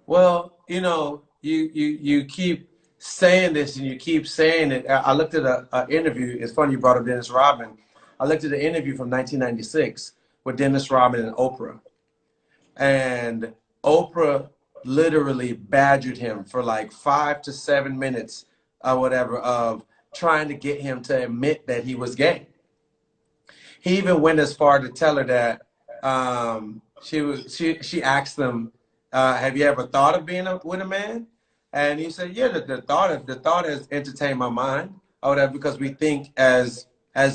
well, you keep saying this and you keep saying it. I looked at an interview. It's funny you brought up Dennis Rodman. I looked at an interview from 1996 with Dennis Rodman and Oprah. And Oprah literally badgered him for like 5 to 7 minutes or whatever of trying to get him to admit that he was gay. He even went as far to tell her that she asked him, "Have you ever thought of being with a man?" And he said, "Yeah, the thought has entertained my mind, or whatever, because we think as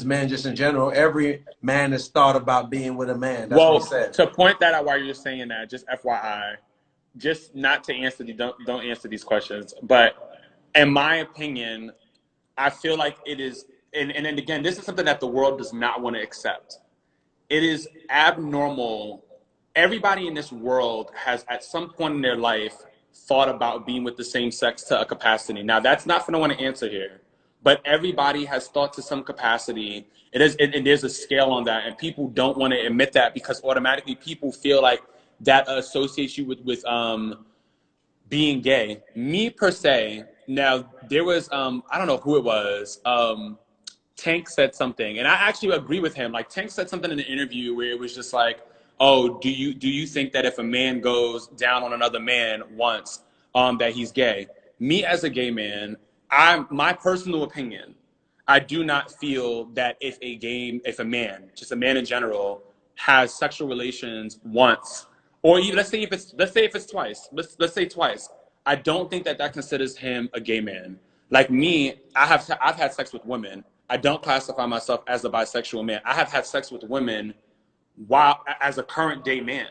men, just in general, every man has thought about being with a man." That's what he Well, said. to point that out while you're saying that, just FYI, just not to answer don't answer these questions, but in my opinion, I feel like it is, and then again, this is something that the world does not want to accept. It is abnormal. Everybody in this world has, at some point in their life, thought about being with the same sex to a capacity. Now, that's not for no one to answer here, but everybody has thought to some capacity. And there's a scale on that, and people don't want to admit that because automatically people feel like that associates you with being gay. Me per se. Now there was I don't know who it was. Tank said something, and I actually agree with him. Like Tank said something in the interview where it was just like, "Oh, do you think that if a man goes down on another man once, that he's gay?" Me as a gay man, my personal opinion, I do not feel that if a man, just a man in general, has sexual relations once, or even let's say if it's twice, let's say twice, I don't think that considers him a gay man. Like me, I've had sex with women. I don't classify myself as a bisexual man. I have had sex with women while as a current day man.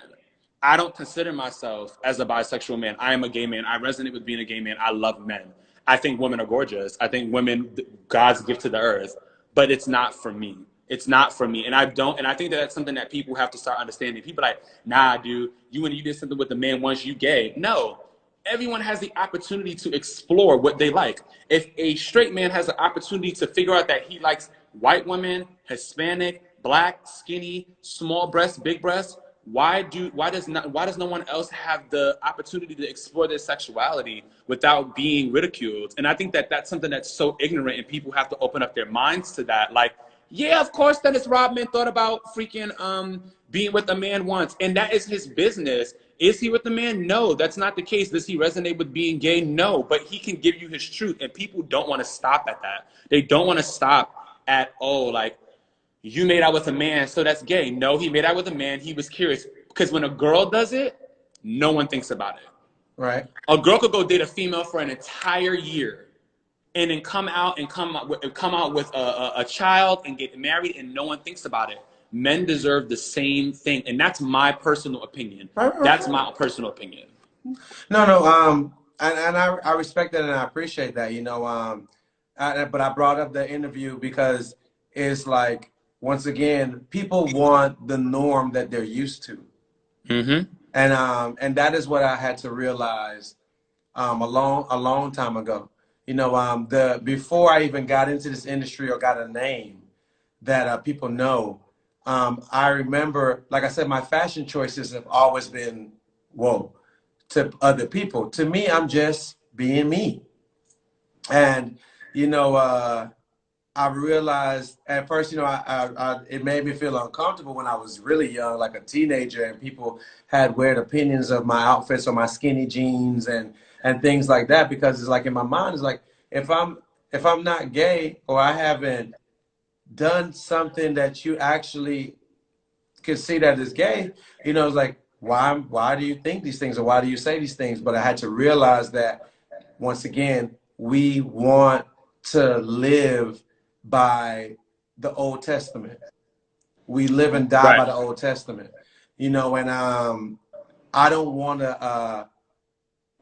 I don't consider myself as a bisexual man. I am a gay man. I resonate with being a gay man. I love men. I think women are gorgeous. I think women, God's gift to the earth, but it's not for me. It's not for me. And I think that that's something that people have to start understanding. People are like, nah, dude, when you did something with a man once, you gay. No, everyone has the opportunity to explore what they like. If a straight man has the opportunity to figure out that he likes white women, Hispanic, black, skinny, small breasts, big breasts, why does no one else have the opportunity to explore their sexuality without being ridiculed? And I think that that's something that's so ignorant, and people have to open up their minds to that. Like, yeah, of course Dennis Rodman thought about freaking being with a man once, and that is his business. Is he with the man? No, that's not the case. Does he resonate with being gay? No, but he can give you his truth, and people don't want to stop at that. They don't want to stop at, oh, like, you made out with a man, so that's gay. No, he made out with a man. He was curious. Because when a girl does it, no one thinks about it. Right. A girl could go date a female for an entire year and then come out with a child and get married, and no one thinks about it. Men deserve the same thing. And that's my personal opinion. Right. That's my personal opinion. No, and I respect that and I appreciate that, but I brought up the interview because it's like, once again, people want the norm that they're used to. Mm-hmm. And that is what I had to realize a long time ago. Before I even got into this industry or got a name that people know, I remember, like I said, my fashion choices have always been, whoa, to other people. To me, I'm just being me. And, I realized at first, it made me feel uncomfortable when I was really young, like a teenager, and people had weird opinions of my outfits or my skinny jeans and things like that, because it's like in my mind, it's like, if I'm not gay or I haven't done something that you actually can see that is gay, it's like, why do you think these things or why do you say these things? But I had to realize that, once again, we want to live by the Old Testament. We live and die by the Old Testament, and I don't want to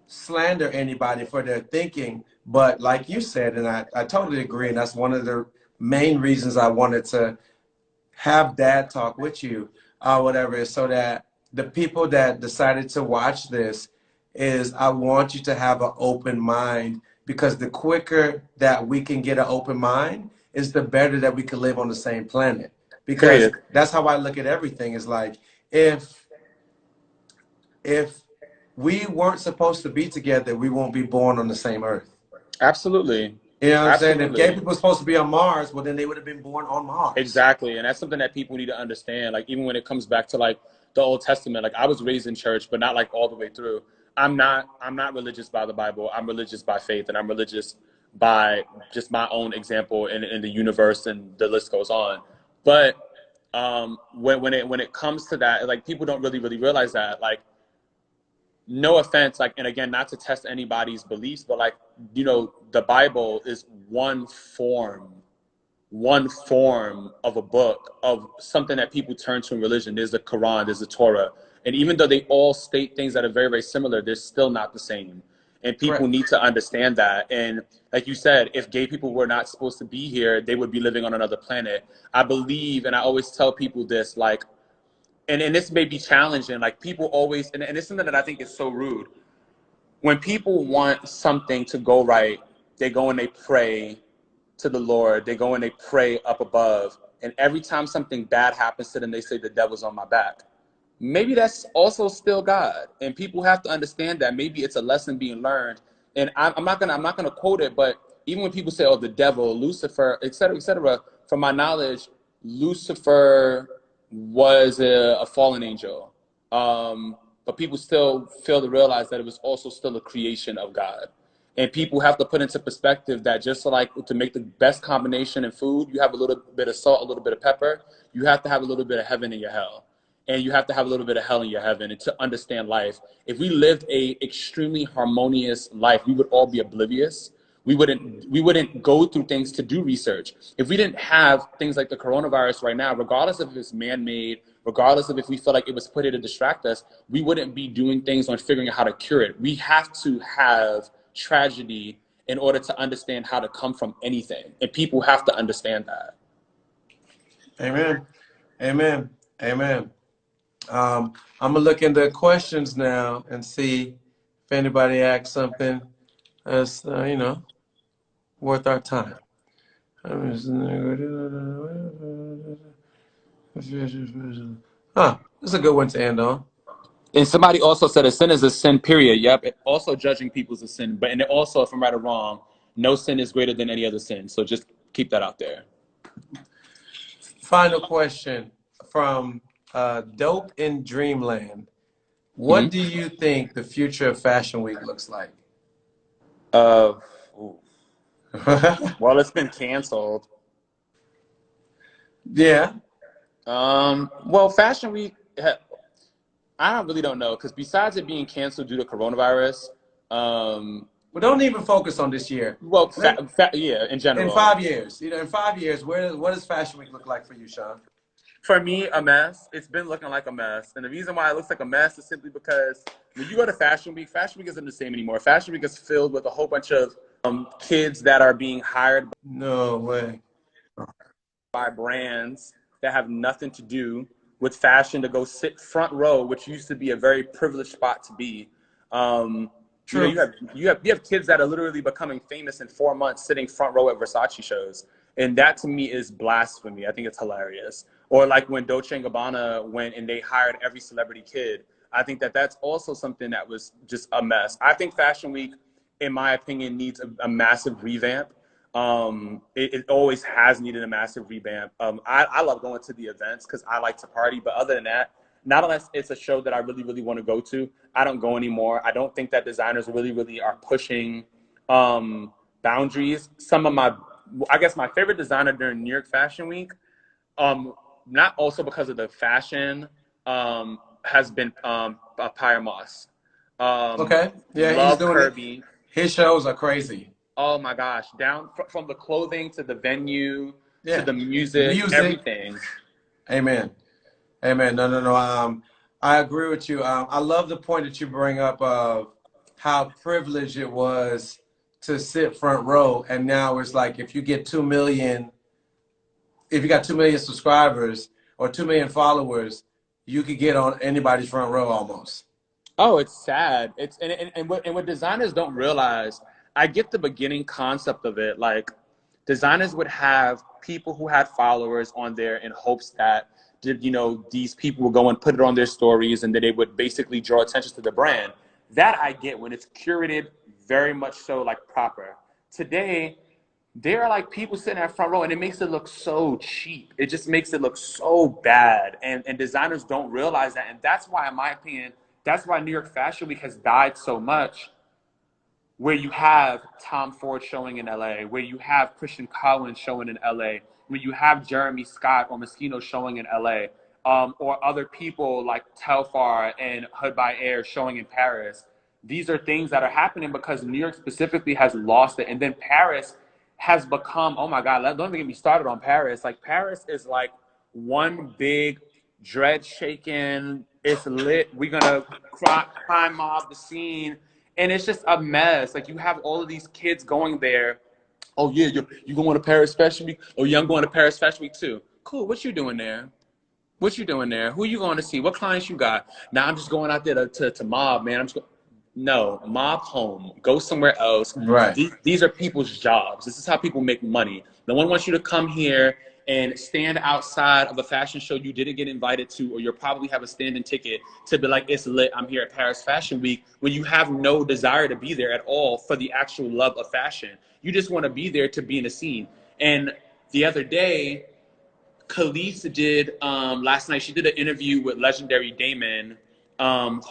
slander anybody for their thinking, but like you said, and I totally agree, and that's one of the main reasons I wanted to have Dad Talk with you, whatever, is so that the people that decided to watch this, is I want you to have an open mind, because the quicker that we can get an open mind is the better that we can live on the same planet. Because that's how I look at everything, is like, if we weren't supposed to be together, we won't be born on the same earth. Absolutely. You know what I'm saying? If gay people were supposed to be on Mars, well, then they would have been born on Mars. Exactly. And that's something that people need to understand. Like, even when it comes back to like the Old Testament, like I was raised in church, but not like all the way through. I'm not religious by the Bible. I'm religious by faith, and I'm religious by just my own example in the universe, and the list goes on. But when it comes to that, like, people don't really realize that, like, no offense, like, and again, not to test anybody's beliefs, but like, the Bible is one form of a book, of something that people turn to in religion. There's the Quran, there's the Torah. And even though they all state things that are very, very similar, they're still not the same. And people need to understand that. And like you said, if gay people were not supposed to be here, they would be living on another planet. I believe, and I always tell people this, like, and this may be challenging, like, people always, and it's something that I think is so rude. When people want something to go right, they go and they pray to the Lord. They go and they pray up above. And every time something bad happens to them, they say the devil's on my back. Maybe that's also still God, and people have to understand that. Maybe it's a lesson being learned. And I'm not gonna quote it, but even when people say, "Oh, the devil, Lucifer, etc., from my knowledge, Lucifer was a fallen angel, but people still fail to realize that it was also still a creation of God. And people have to put into perspective that just like to make the best combination in food, you have a little bit of salt, a little bit of pepper. You have to have a little bit of heaven in your hell. and you have to have a little bit of hell in your heaven to understand life. If we lived a extremely harmonious life, we would all be oblivious. We wouldn't go through things to do research. If we didn't have things like the coronavirus right now, regardless of if it's man-made, regardless of if we feel like it was put here to distract us, we wouldn't be doing things on figuring out how to cure it. We have to have tragedy in order to understand how to come from anything. And people have to understand that. Amen. Amen. Amen. I'm gonna look into questions now and see if anybody asks something that's worth our time. Huh, this is a good one to end on. And somebody also said a sin is a sin, period. Yep. Also judging people is a sin. But and also, if I'm right or wrong, no sin is greater than any other sin. So just keep that out there. Final question from Dope in Dreamland. What Mm-hmm. do you think the future of Fashion Week looks like? Ooh. Well, it's been canceled. Yeah. Well, Fashion Week, I really don't know, because besides it being canceled due to coronavirus, Well, don't even focus on this year. well, yeah, in In general. 5 years, in 5 years, what does Fashion Week look like for you, Shaun? For me, a mess. It's been looking like a mess. And the reason why it looks like a mess is simply because when you go to Fashion Week isn't the same anymore. Fashion Week is filled with a whole bunch of kids that are being hired No way. by brands that have nothing to do with fashion to go sit front row, which used to be a very privileged spot to be. True. You have kids that are literally becoming famous in 4 months sitting front row at Versace shows. And that to me is blasphemy. I think it's hilarious. Or like when Dolce & Gabbana went and they hired every celebrity kid. I think that that's also something that was just a mess. I think Fashion Week, in my opinion, needs a massive revamp. It always has needed a massive revamp. I love going to the events because I like to party. But other than that, not unless it's a show that I really, really want to go to, I don't go anymore. I don't think that designers really, really are pushing boundaries. I guess my favorite designer during New York Fashion Week, not also because of the fashion, has been Pyre Moss. Okay. Yeah, he's Love doing Kirby. it. His shows are crazy. Oh my gosh, down from the clothing to the venue to Yeah. the music, everything. Amen. Amen. No. I agree with you. I love the point that you bring up of how privileged it was to sit front row, and now it's like if you get 2 million, if you got 2 million subscribers or 2 million followers, you could get on anybody's front row almost. Oh, it's sad. It's and what designers don't realize, I get the beginning concept of it. Like designers would have people who had followers on there in hopes that these people would go and put it on their stories and that they would basically draw attention to the brand. That I get when it's curated very much so like proper. Today, there are like people sitting at front row and it makes it look so cheap. It just makes it look so bad. And designers don't realize that. And that's why, in my opinion, that's why New York Fashion Week has died so much, where you have Tom Ford showing in LA, where you have Christian Collins showing in LA, where you have Jeremy Scott or Moschino showing in LA, or other people like Telfar and Hood by Air showing in Paris. These are things that are happening because New York specifically has lost it. And then Paris has become, oh my God, don't even get me started on Paris. Like Paris is like one big dread shaking, it's lit, we're gonna crime mob the scene. And it's just a mess. Like you have all of these kids going there. Oh yeah, you going to Paris Fashion Week? Oh yeah, I'm going to Paris Fashion Week too. Cool. What you doing there? What you doing there? Who you going to see? What clients you got? Now I'm just going out there to mob, man. No, mob home. Go somewhere else. Right. These are people's jobs. This is how people make money. No one wants you to come here and stand outside of a fashion show you didn't get invited to, or you'll probably have a standing ticket to be like, it's lit, I'm here at Paris Fashion Week, when you have no desire to be there at all for the actual love of fashion. You just want to be there to be in the scene. And the other day, Khalees did, last night, she did an interview with legendary Damon,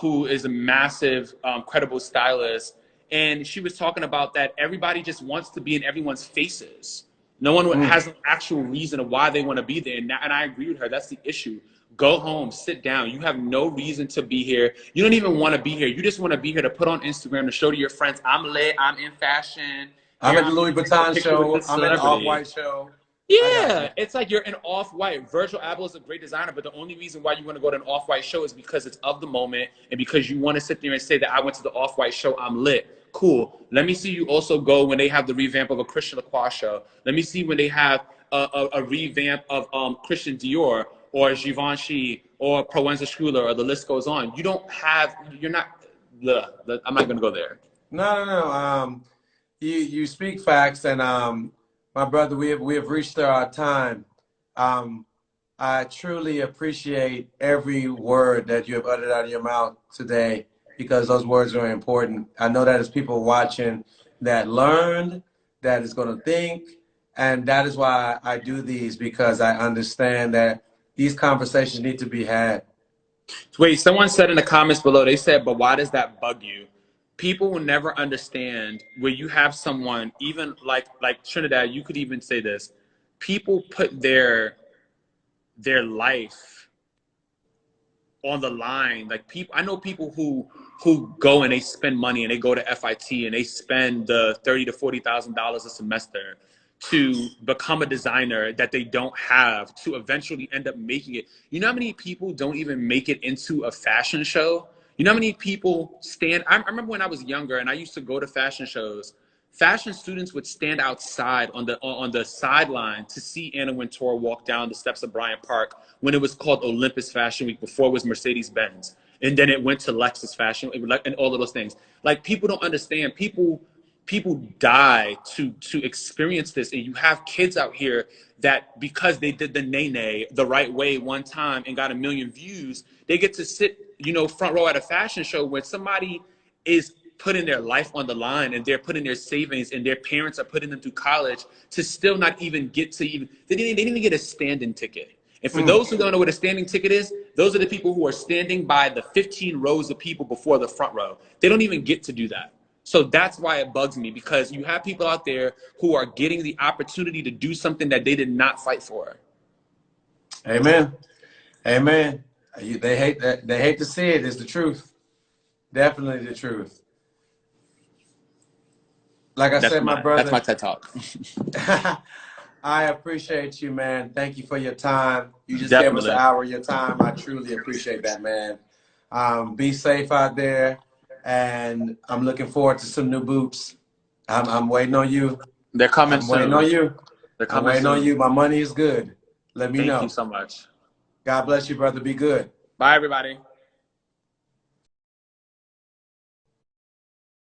who is a massive, credible stylist. And she was talking about that everybody just wants to be in everyone's faces. No one has an actual reason of why they want to be there. And I agree with her. That's the issue. Go home, sit down. You have no reason to be here. You don't even want to be here. You just want to be here to put on Instagram to show to your friends, I'm lit, I'm in fashion. I'm Here at the I'm Louis taking a Vuitton picture with show. this I'm at the celebrity. Off-White show. I got you. Yeah, it's like you're an off-white. Virgil Abloh is a great designer, but the only reason why you want to go to an off-white show is because it's of the moment and because you want to sit there and say that I went to the off-white show, I'm lit. Cool. Let me see you also go when they have the revamp of a Christian Lacroix show. Let me see when they have a revamp of Christian Dior or Givenchy or Proenza Schouler, or the list goes on. You don't have, you're not, I'm not going to go there. No. You speak facts, and my brother, we have reached our time. I truly appreciate every word that you have uttered out of your mouth today, because those words are important. I know that there's people watching that learned, that is going to think, and that is why I do these, because I understand that these conversations need to be had. Wait, someone said in the comments below, they said, but why does that bug you? People will never understand where you have someone, even like Trinidad, you could even say this. People put their life on the line. Like, people, I know people who go and they spend money and they go to FIT and they spend the $30,000 to $40,000 a semester to become a designer that they don't have, to eventually end up making it. You know how many people don't even make it into a fashion show? You know how many people stand? I remember when I was younger and I used to go to fashion shows. Fashion students would stand outside on the sideline to see Anna Wintour walk down the steps of Bryant Park when it was called Olympus Fashion Week, before it was Mercedes-Benz. And then it went to Lexus Fashion and all of those things. Like, people don't understand. People die to experience this. And you have kids out here that, because they did the nay the right way one time and got 1 million views, they get to sit, front row at a fashion show where somebody is putting their life on the line and they're putting their savings and their parents are putting them through college to still not even get to they didn't even get a standing ticket. And for those who don't know what a standing ticket is, those are the people who are standing by the 15 rows of people before the front row. They don't even get to do that. So that's why it bugs me, because you have people out there who are getting the opportunity to do something that they did not fight for. Amen. Amen. They hate that. They hate to see it. It's the truth. Definitely the truth. Like I said, my brother. That's my TED Talk. I appreciate you, man. Thank you for your time. You just Definitely gave us an hour of your time. I truly appreciate that, man. Be safe out there, and I'm looking forward to some new boots. I'm waiting on you. They're coming soon. I'm waiting on you. They're I'm coming waiting soon. on you. My money is good. Let me know. Thank you so much. God bless you, brother. Be good. Bye, everybody.